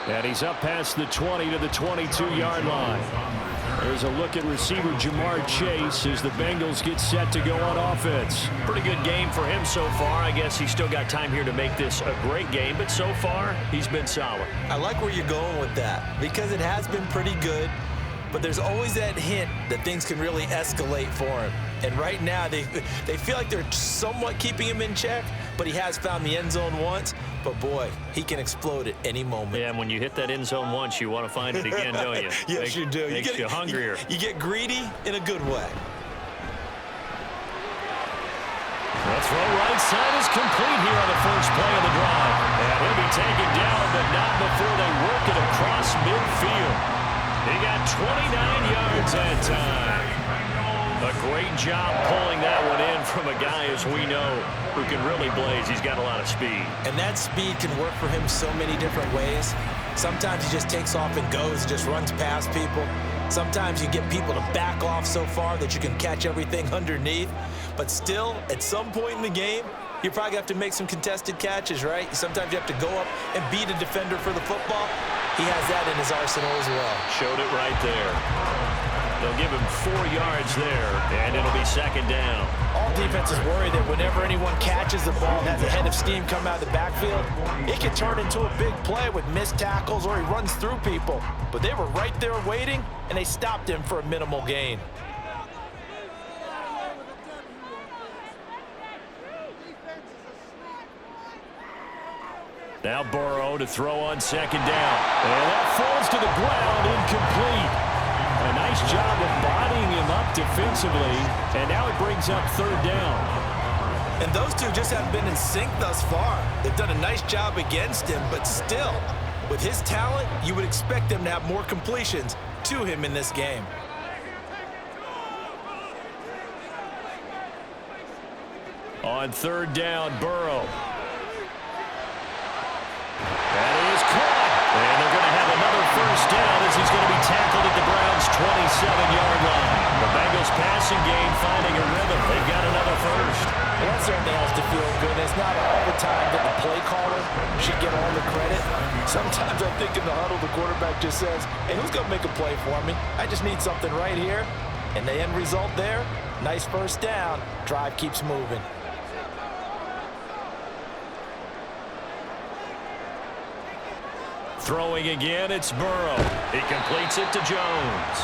And he's up past the 20 to the 22-yard line. There's a look at receiver Jamar Chase as the Bengals get set to go on offense. Pretty good game for him so far. I guess he's still got time here to make this a great game, but so far he's been solid. I like where you're going with that because it has been pretty good. But there's always that hint that things can really escalate for him. And right now, they feel like they're somewhat keeping him in check, but he has found the end zone once. But, boy, he can explode at any moment. Yeah, and when you hit that end zone once, you want to find it again, don't you? Yes, you do. Makes you hungrier. You get greedy in a good way. The throw right side is complete here on the first play of the drive. And he'll be taken down, but not before they work it across midfield. He got 29 yards that time. A A great job pulling that one in from a guy, as we know, who can really blaze. He's got a lot of speed. And that speed can work for him so many different ways. Sometimes he just takes off and goes, just runs past people. Sometimes you get people to back off so far that you can catch everything underneath. But still, at some point in the game, you probably have to make some contested catches, right? Sometimes you have to go up and beat a defender for the football. He has that in his arsenal as well. Showed it right there. They'll give him 4 yards there, and it'll be second down. All defenses worry that whenever anyone catches the ball and has a head of steam come out of the backfield, it can turn into a big play with missed tackles or he runs through people. But they were right there waiting, and they stopped him for a minimal gain. Now Burrow to throw on second down. And that falls to the ground, incomplete. A nice job of bodying him up defensively, and now it brings up third down. And those two just haven't been in sync thus far. They've done a nice job against him, but still, with his talent, you would expect them to have more completions to him in this game. On third down, Burrow. That is caught. And they're going to have another first down as he's going to be tackled at the Browns' 27-yard line. The Bengals passing game finding a rhythm. They've got another first. Well, that certainly has to feel good. It's not all the time that the play caller should get all the credit. Sometimes I think in the huddle, the quarterback just says, hey, who's going to make a play for me? I just need something right here. And the end result there, nice first down. Drive keeps moving. Throwing again, it's Burrow. He completes it to Jones.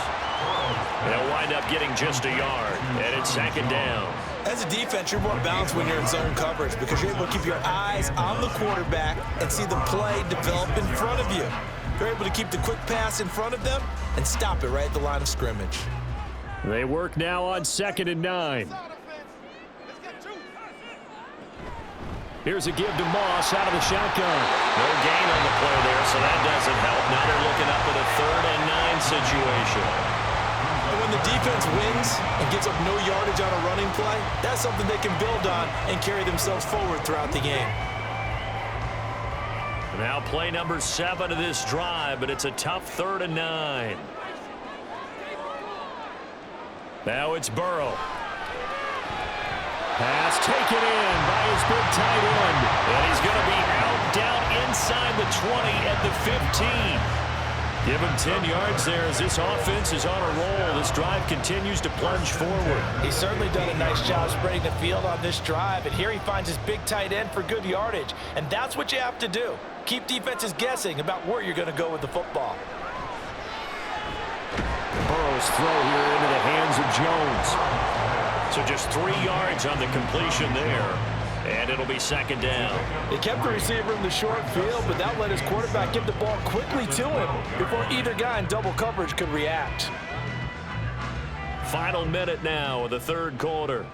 They'll wind up getting just a yard, and it's second down. As a defense, you're more balanced when you're in zone coverage because you're able to keep your eyes on the quarterback and see the play develop in front of you. You're able to keep the quick pass in front of them and stop it right at the line of scrimmage. They work now on 2nd and 9. Here's a give to Moss out of the shotgun. No gain on the play there, so that doesn't help. Now they're looking up at a 3rd and 9 situation. And when the defense wins and gives up no yardage on a running play, that's something they can build on and carry themselves forward throughout the game. Now play number 7 of this drive, but it's a tough 3rd and 9. Now it's Burrow. Pass taken in by his big tight end. And he's going to be out down inside the 20 at the 15. Give him 10 yards there as this offense is on a roll. This drive continues to plunge forward. He's certainly done a nice job spreading the field on this drive. And here he finds his big tight end for good yardage. And that's what you have to do. Keep defenses guessing about where you're going to go with the football. Burrow's throw here into the hands of Jones. So just 3 yards on the completion there, and it'll be second down. They kept the receiver in the short field, but that let his quarterback get the ball quickly to him before either guy in double coverage could react. Final minute now of the 3rd quarter.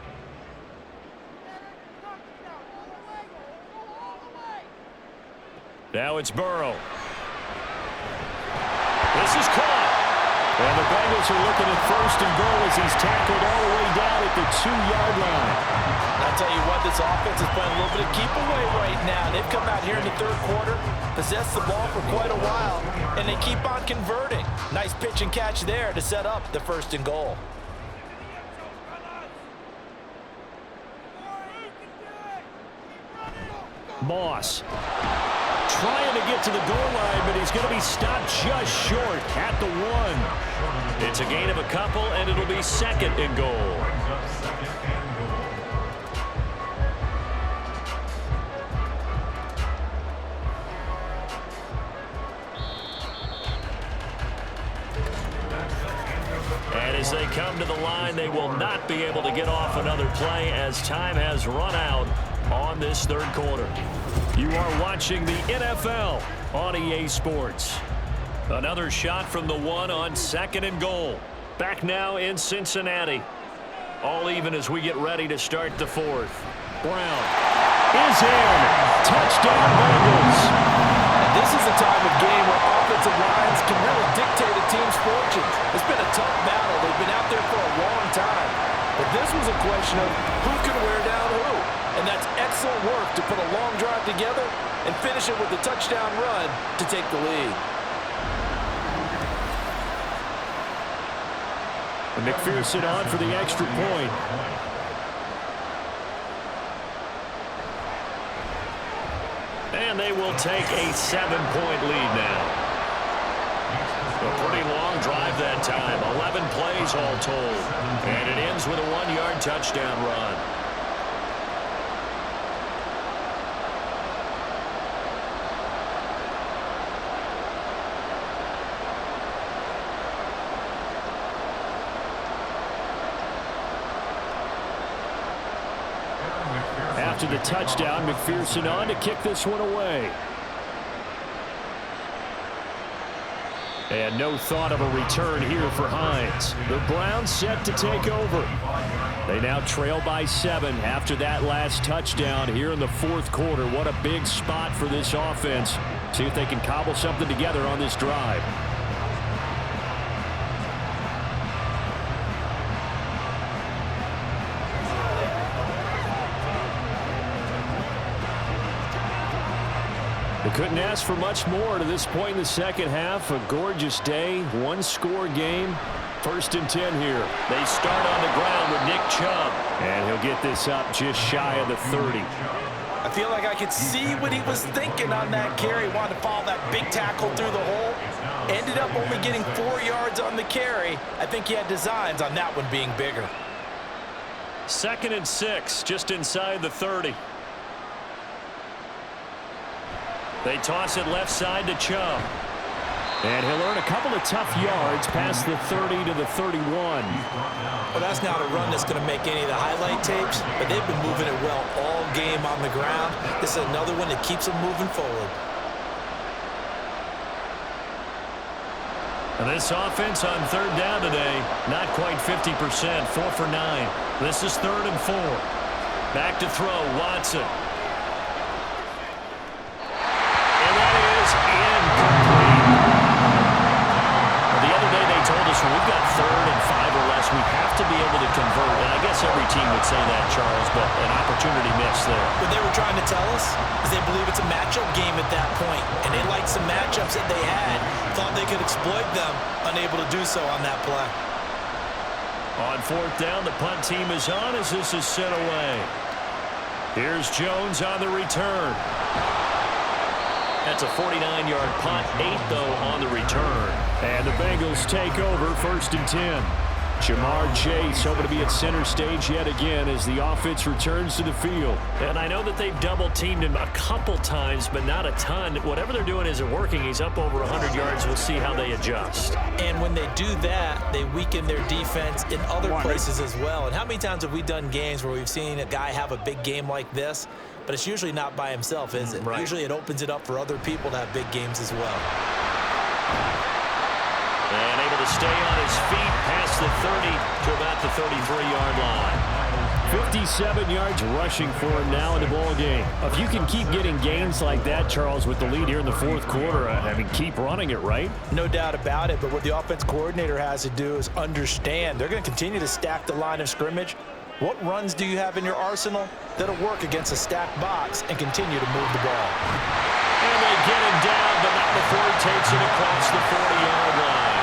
Now it's Burrow. This is caught. And the Bengals are looking at 1st and goal as he's tackled all the way down at the 2-yard line. I'll tell you what, this offense is playing a little bit of keep away right now. They've come out here in the 3rd quarter, possessed the ball for quite a while, and they keep on converting. Nice pitch and catch there to set up the 1st and goal. Moss trying to get to the goal line, but he's going to be stopped just short at the 1. It's a gain of a couple, and it'll be 2nd and goal. And as they come to the line, they will not be able to get off another play as time has run out on this 3rd quarter. You are watching the NFL on EA Sports. Another shot from the 1 on 2nd and goal. Back now in Cincinnati. All even as we get ready to start the 4th. Brown is in. Touchdown Bengals. And this is the time of game where offensive lines can really dictate a team's fortunes. It's been a tough battle. They've been out there for a long time. a question of who can wear down who. And that's excellent work to put a long drive together and finish it with a touchdown run to take the lead. And McPherson on for the extra point. And they will take a 7-point lead now. A pretty long drive that time. 11 plays all told. And it ends with a 1-yard touchdown run. After the touchdown, McPherson on to kick this one away. And no thought of a return here for Hines. The Browns set to take over. They now trail by 7 after that last touchdown here in the fourth quarter. What a big spot for this offense. See if they can cobble something together on this drive. They couldn't ask for much more to this point in the second half. A gorgeous day, one-score game. 1st and 10 here. They start on the ground with Nick Chubb. And he'll get this up just shy of the 30. I feel like I could see what he was thinking on that carry. Wanted to follow that big tackle through the hole. Ended up only getting 4 yards on the carry. I think he had designs on that one being bigger. 2nd and 6, just inside the 30. They toss it left side to Chubb. And he'll earn a couple of tough yards past the 30 to the 31. Well, that's not a run that's going to make any of the highlight tapes, but they've been moving it well all game on the ground. This is another one that keeps them moving forward. And this offense on 3rd down today, not quite 50%, 4 for 9. This is 3rd and 4. Back to throw, Watson. When we've got 3rd and 5 or less, we have to be able to convert. And I guess every team would say that, Charles, but an opportunity missed there. What they were trying to tell us is they believe it's a matchup game at that point, and they liked some matchups that they had, thought they could exploit them, unable to do so on that play. On 4th down, the punt team is on as this is sent away. Here's Jones on the return. That's a 49-yard punt, 8, though, on the return. And the Bengals take over 1st and 10. Jamar Chase hoping to be at center stage yet again as the offense returns to the field. And I know that they've double-teamed him a couple times, but not a ton. Whatever they're doing isn't working. He's up over 100 yards. We'll see how they adjust. And when they do that, they weaken their defense in other places as well. And how many times have we done games where we've seen a guy have a big game like this? But it's usually not by himself, is it? Right. Usually it opens it up for other people to have big games as well. And able to stay on his feet past the 30 to about the 33-yard line. 57 yards rushing for him now in the ball game. If you can keep getting gains like that, Charles, with the lead here in the fourth quarter, I mean, keep running it, right? No doubt about it, but what the offense coordinator has to do is understand. They're going to continue to stack the line of scrimmage. What runs do you have in your arsenal that'll work against a stacked box and continue to move the ball? And they get him down, but not before he takes it across the 40-yard line.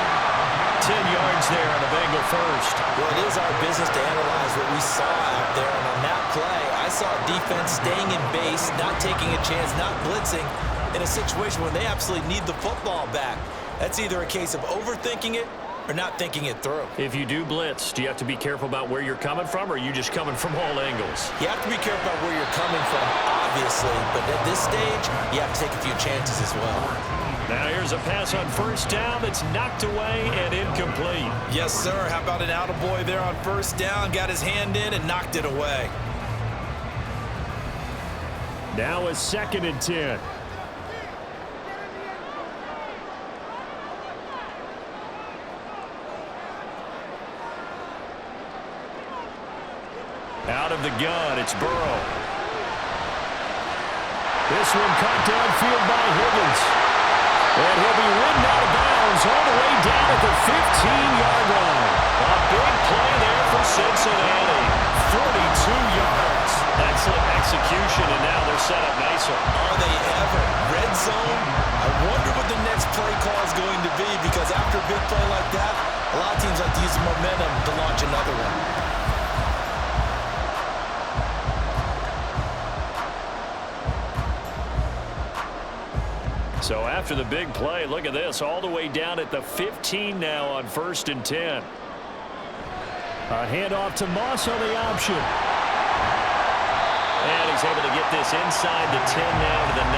10 yards there on the Bengal first. Well, it is our business to analyze what we saw out there. And on that play, I saw defense staying in base, not taking a chance, not blitzing in a situation where they absolutely need the football back. That's either a case of overthinking it or not thinking it through. If you do blitz, do you have to be careful about where you're coming from, or are you just coming from all angles? You have to be careful about where you're coming from, obviously, but at this stage, you have to take a few chances as well. Now here's a pass on 1st down that's knocked away and incomplete. Yes, sir. How about an attaboy there on 1st down? Got his hand in and knocked it away. Now a 2nd and 10. Out of the gun, it's Burrow. This one caught downfield by Higgins. And he'll be ridden out of bounds all the way down at the 15-yard line. A big play there for Cincinnati. yards. Excellent execution, and now they're set up nicer. Are they ever? Red zone? I wonder what the next play call is going to be, because after a big play like that, a lot of teams like to use the momentum to launch another one. So after the big play, look at this, all the way down at the 15 now on 1st and 10. A handoff to Moss on the option. And he's able to get this inside the 10 now to the 9.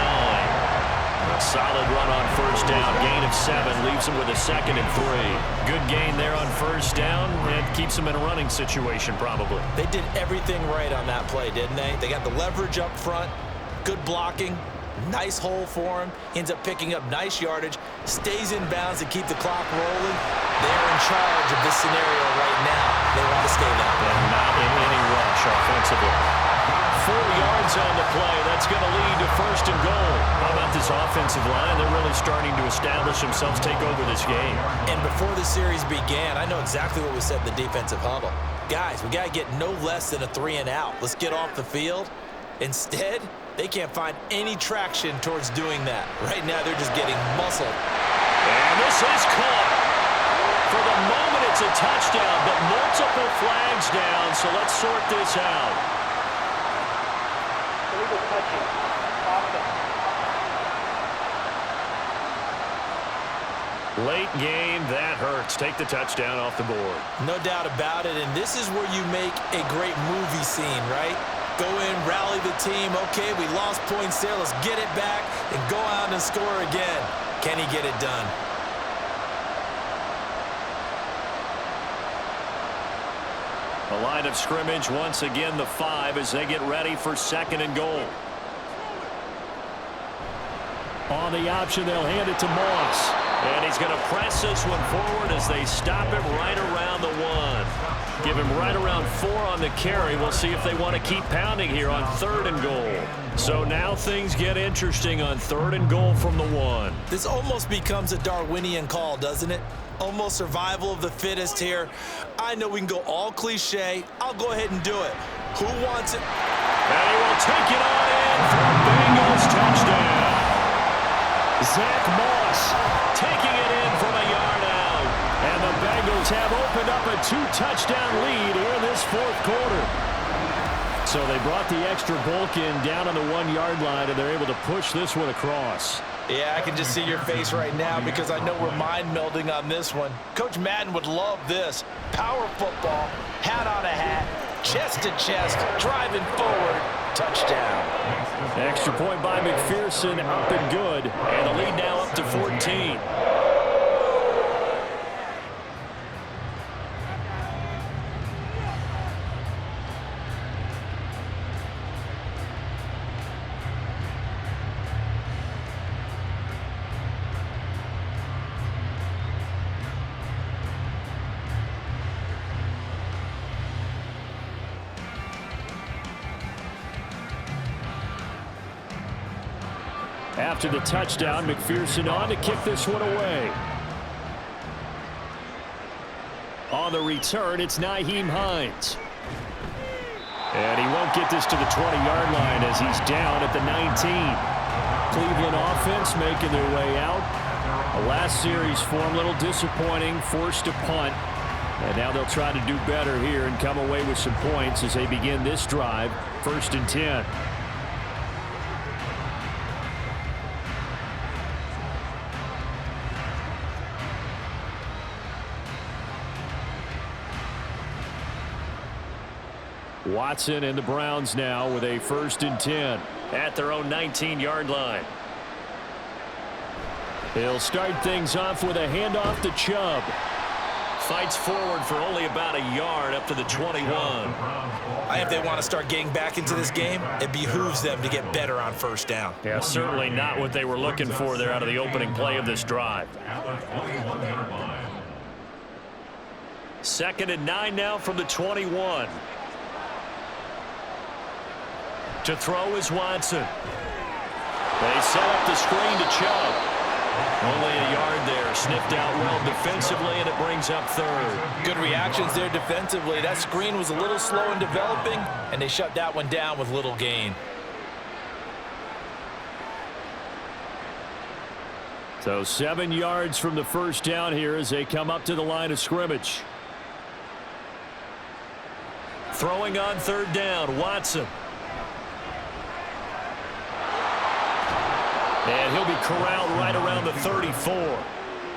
A solid run on 1st down, gain of 7, leaves him with a 2nd and 3. Good gain there on 1st down, and keeps him in a running situation probably. They did everything right on that play, didn't they? They got the leverage up front, good blocking. Nice hole for him. Ends up picking up nice yardage. Stays in bounds to keep the clock rolling. They're in charge of this scenario right now. They want to stay that way. And not in any rush offensively. 4 yards on the play. That's going to lead to 1st and goal. How about this offensive line? They're really starting to establish themselves, take over this game. And before the series began, I know exactly what we said in the defensive huddle. Guys, we got to get no less than a 3 and out. Let's get off the field. Instead, they can't find any traction towards doing that. Right now, they're just getting muscled. And this is caught. For the moment, it's a touchdown, but multiple flags down, so let's sort this out. Late game, that hurts. Take the touchdown off the board. No doubt about it, and this is where you make a great movie scene, right? Go in, rally the team. Okay, we lost points there. Let's get it back and go out and score again. Can he get it done? The line of scrimmage, once again, the 5 as they get ready for 2nd and goal. On the option, they'll hand it to Moss. And he's going to press this one forward as they stop him right around the 1. Give him right around 4 on the carry. We'll see if they want to keep pounding here on 3rd and goal. So now things get interesting on 3rd and goal from the 1. This almost becomes a Darwinian call, doesn't it? Almost survival of the fittest here. I know we can go all cliche. I'll go ahead and do it. Who wants it? And he will take it on in for a Bengals touchdown. Zach Moss taking it in from a yard out. And the Bengals have opened up a 2-touchdown lead here in this 4th quarter. So they brought the extra bulk in down on the 1-yard line, and they're able to push this one across. Yeah, I can just see your face right now because I know we're mind melding on this one. Coach Madden would love this. Power football, hat on a hat, chest to chest, driving forward, touchdown. Extra point by McPherson, up and good. And the lead now up to 14. After the touchdown, McPherson on to kick this one away. On the return, it's Nyheim Hines. And he won't get this to the 20-yard line as he's down at the 19. Cleveland offense making their way out. The last series for them, a little disappointing, forced to punt. And now they'll try to do better here and come away with some points as they begin this drive, 1st and 10. Watson and the Browns now with a 1st and 10 at their own 19-yard line. He'll start things off with a handoff to Chubb. Fights forward for only about a yard up to the 21. If they want to start getting back into this game, it behooves them to get better on 1st down. Yeah, certainly not what they were looking for there out of the opening play of this drive. 2nd and 9 now from the 21. To throw is Watson. They set up the screen to Chubb. Only a yard there. Sniffed out well defensively, and it brings up third. Good reactions there defensively. That screen was a little slow in developing, and they shut that one down with little gain. So 7 yards from the first down here as they come up to the line of scrimmage. Throwing on third down, Watson. And he'll be corralled right around the 34.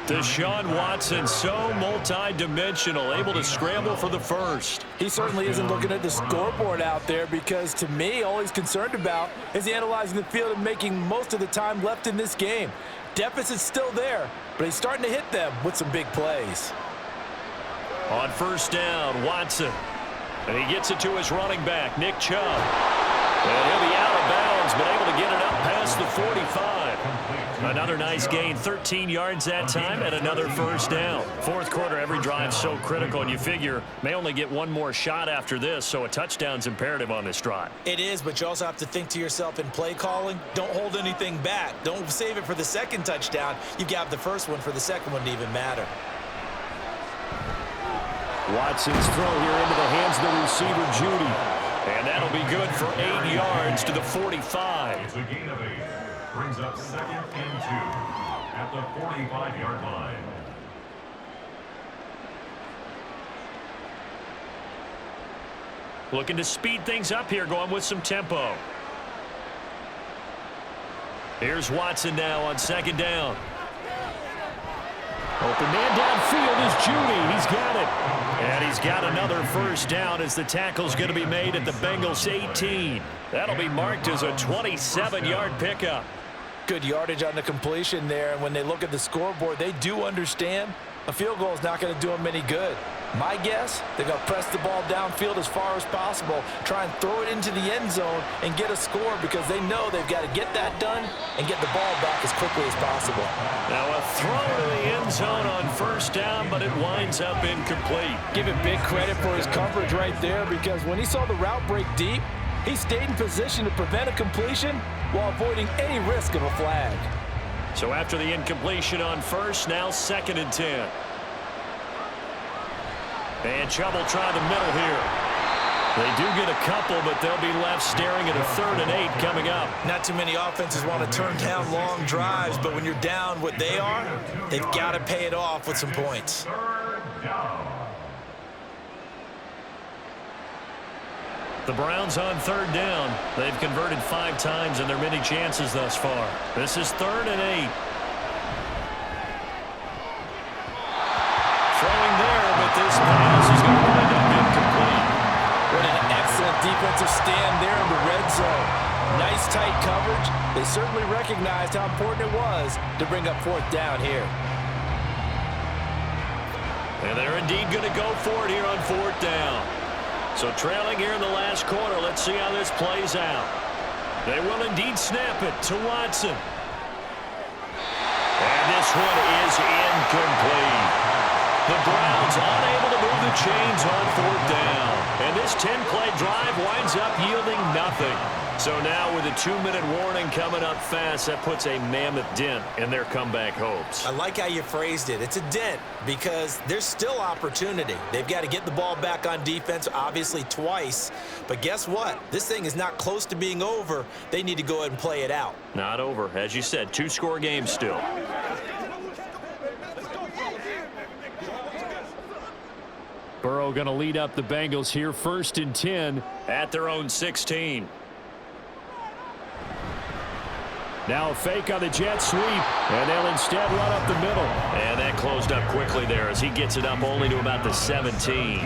Deshaun Watson, so multi-dimensional, able to scramble for the first. He certainly isn't looking at the scoreboard out there because, to me, all he's concerned about is analyzing the field and making most of the time left in this game. Deficit's still there, but he's starting to hit them with some big plays. On first down, Watson. And he gets it to his running back, Nick Chubb. And he'll be out of bounds, but able to get it up past the 45. Another nice gain, 13 yards that time, and another first down. Fourth quarter, every drive so critical, and you figure may only get one more shot after this, so a touchdown's imperative on this drive. It is, but you also have to think to yourself in play calling, don't hold anything back. Don't save it for the second touchdown. You got the first one for the second one to even matter. Watson's throw here into the hands of the receiver, Judy. And that'll be good for 8 yards to the 45. It's a gain of 8. Brings up 2nd and 2 at the 45-yard line. Looking to speed things up here, going with some tempo. Here's Watson now on second down. Open man downfield is Judy. He's got it. And he's got another first down as the tackle's going to be made at the Bengals 18. That'll be marked as a 27-yard pickup. Good yardage on the completion there, and when they look at the scoreboard, they do understand a field goal is not going to do them any good. My guess, they're going to press the ball downfield as far as possible, try and throw it into the end zone and get a score because they know they've got to get that done and get the ball back as quickly as possible. Now a throw to the end zone on first down, but it winds up incomplete. Give him big credit for his coverage right there because when he saw the route break deep, he stayed in position to prevent a completion while avoiding any risk of a flag. So after the incompletion on first, now 2nd and 10. And Chubb will try the middle here. They do get a couple, but they'll be left staring at a 3rd and 8 coming up. Not too many offenses want to turn down long drives, but when you're down what they are, they've got to pay it off with some points. 3rd down. The Browns on 3rd down. They've converted 5 times in their many chances thus far. This is 3rd and 8. Throwing there, but this pass is going to wind up incomplete. What an excellent defensive stand there in the red zone. Nice tight coverage. They certainly recognized how important it was to bring up 4th down here. And they're indeed going to go for it here on 4th down. So trailing here in the last quarter, let's see how this plays out. They will indeed snap it to Watson. And this one is incomplete. The Browns unable to move the chains on 4th down. And this 10-play drive winds up yielding nothing. So now with a 2-minute warning coming up fast, that puts a mammoth dent in their comeback hopes. I like how you phrased it. It's a dent because there's still opportunity. They've got to get the ball back on defense, obviously twice. But guess what? This thing is not close to being over. They need to go ahead and play it out. Not over. As you said, 2-score game still. Burrow going to lead up the Bengals here, 1st and 10 at their own 16. Now a fake on the jet sweep, and they'll instead run up the middle. And that closed up quickly there as he gets it up only to about the 17.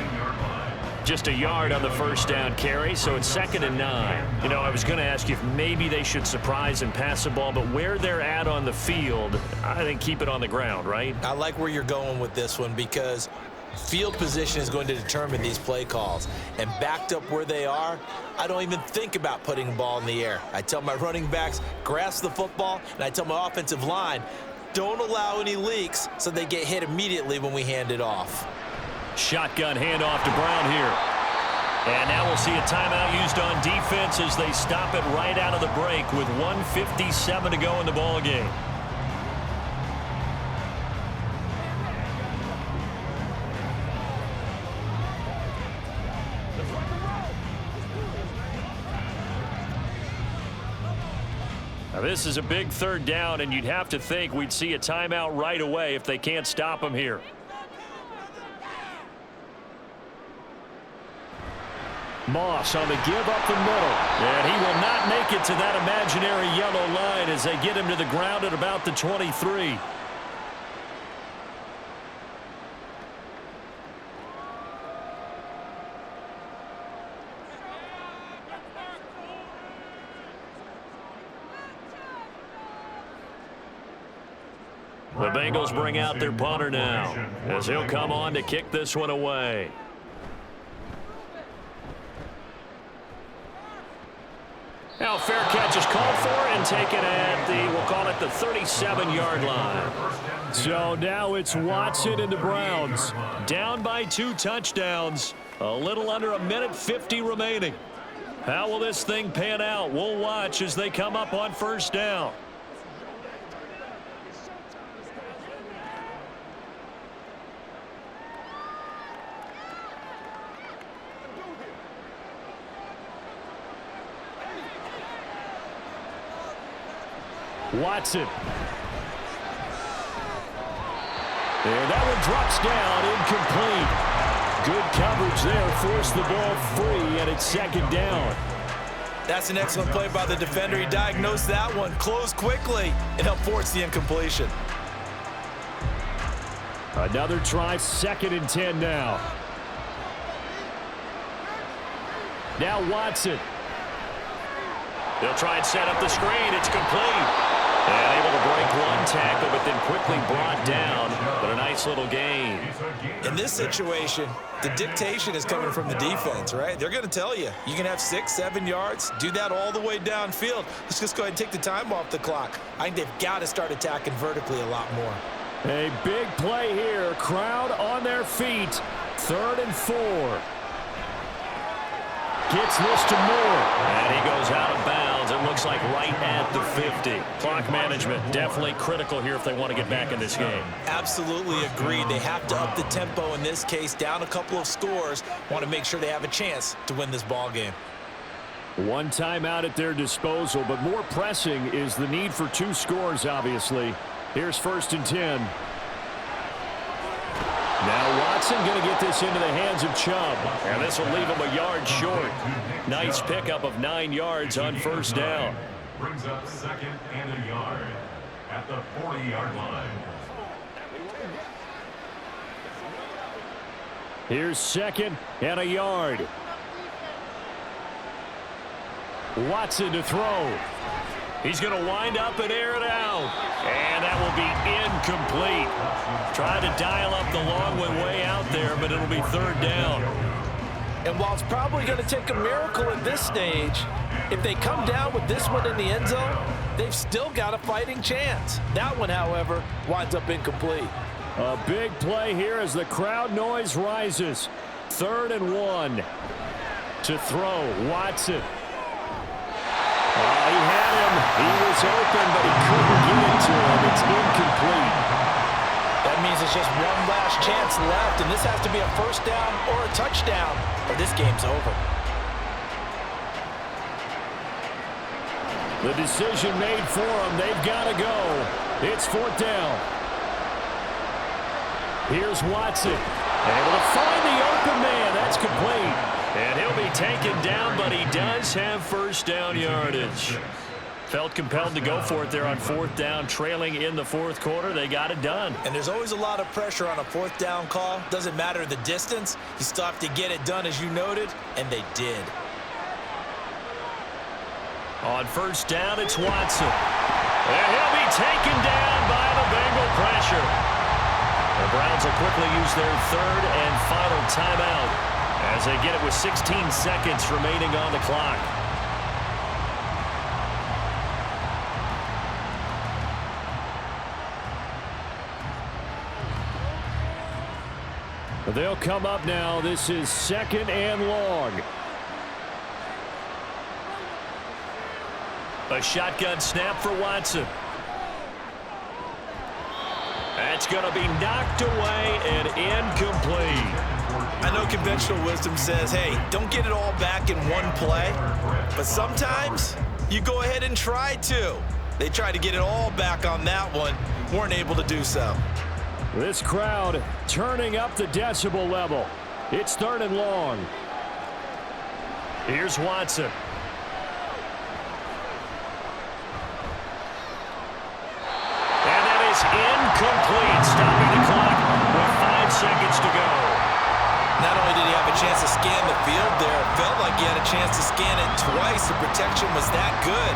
Just a yard on the first down carry, so it's 2nd and 9. You know, I was going to ask you if maybe they should surprise and pass the ball, but where they're at on the field, I think keep it on the ground, right? I like where you're going with this one because field position is going to determine these play calls. And backed up where they are, I don't even think about putting the ball in the air. I tell my running backs, grasp the football, and I tell my offensive line, don't allow any leaks so they get hit immediately when we hand it off. Shotgun handoff to Brown here. And now we'll see a timeout used on defense as they stop it right out of the break with 1:57 to go in the ball game. This is a big third down, and you'd have to think we'd see a timeout right away if they can't stop him here. Moss on the give up the middle. And he will not make it to that imaginary yellow line as they get him to the ground at about the 23. The Bengals bring out their punter now as he'll come on to kick this one away. Now fair catch is called for and taken at the, we'll call it the 37-yard line. So now it's Watson and the Browns down by 2 touchdowns. A little under a minute 50 remaining. How will this thing pan out? We'll watch as they come up on first down. Watson. And that one drops down, incomplete. Good coverage there, forced the ball free, and it's second down. That's an excellent play by the defender. He diagnosed that one, closed quickly, and helped force the incompletion. Another try, 2nd and 10 now. Now Watson. They'll try and set up the screen. It's complete. And able to break one tackle, but then quickly brought down. But a nice little gain. In this situation, the dictation is coming from the defense, right? They're going to tell you, you can have 6, 7 yards, do that all the way downfield. Let's just go ahead and take the time off the clock. I think they've got to start attacking vertically a lot more. A big play here. Crowd on their feet. 3rd and 4. Gets this to Moore. And he goes out of bounds. It looks like right at the 50. Clock management definitely critical here if they want to get back in this game. Absolutely agreed. They have to up the tempo in this case, down a couple of scores. Want to make sure they have a chance to win this ball game. One timeout at their disposal, but more pressing is the need for 2 scores, obviously. Here's 1st and 10. Now Watson going to get this into the hands of Chubb. And this will leave him a yard short. Nice pickup of 9 yards on first down. Brings up 2nd and a yard at the 40-yard line. Here's 2nd and a yard. Watson to throw. He's going to wind up and air it out. And that will be incomplete. Trying to dial up the long one way out there, but it'll be 3rd down. And while it's probably going to take a miracle at this stage, if they come down with this one in the end zone, they've still got a fighting chance. That one, however, winds up incomplete. A big play here as the crowd noise rises. 3rd and 1. To throw, Watson. He had him. He was open, but he couldn't get it to him. It's incomplete. That means it's just one last chance left, and this has to be a 1st down or a touchdown, or this game's over. The decision made for them. They've got to go. It's 4th down. Here's Watson. Able to find the open man. That's complete. And he'll be taken down, but he does have 1st down yardage. Felt compelled to go for it there on 4th down, trailing in the 4th quarter. They got it done. And there's always a lot of pressure on a 4th down call. Doesn't matter the distance. You still have to get it done, as you noted, and they did. On 1st down, it's Watson. And he'll be taken down by the Bengal pressure. The Browns will quickly use their 3rd and final timeout as they get it with 16 seconds remaining on the clock. They'll come up now. This is 2nd and long. A shotgun snap for Watson. That's going to be knocked away and incomplete. I know conventional wisdom says, hey, don't get it all back in one play. But sometimes you go ahead and try to. They tried to get it all back on that one, weren't able to do so. This crowd turning up the decibel level. It's 3rd and long. Here's Watson. And that is incomplete, stopping the clock with 5 seconds to go. Not only did he have a chance to scan the field there, it felt like he had a chance to scan it twice. The protection was that good.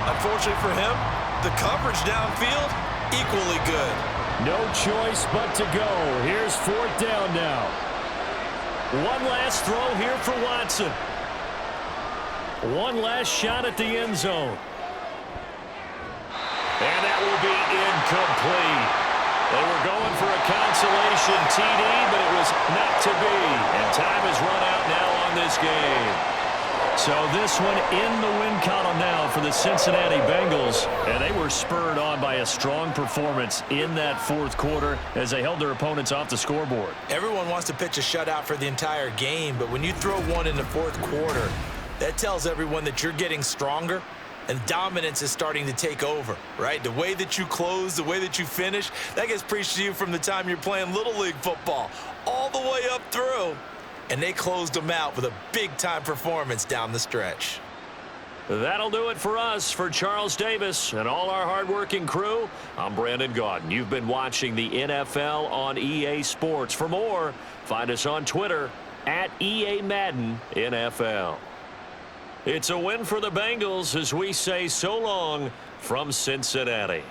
Unfortunately for him, the coverage downfield, equally good. No choice but to go. Here's 4th down now. One last throw here for Watson. One last shot at the end zone. And that will be incomplete. They were going for a consolation TD, but it was not to be. And time has run out now on this game. So this one in the win column now for the Cincinnati Bengals. And they were spurred on by a strong performance in that 4th quarter as they held their opponents off the scoreboard. Everyone wants to pitch a shutout for the entire game, but when you throw one in the 4th quarter, that tells everyone that you're getting stronger and dominance is starting to take over, right? The way that you close, the way that you finish, that gets preached to you from the time you're playing Little League football all the way up through. And they closed them out with a big-time performance down the stretch. That'll do it for us. For Charles Davis and all our hardworking crew, I'm Brandon Gaudin. You've been watching the NFL on EA Sports. For more, find us on Twitter at EA Madden NFL. It's a win for the Bengals as we say so long from Cincinnati.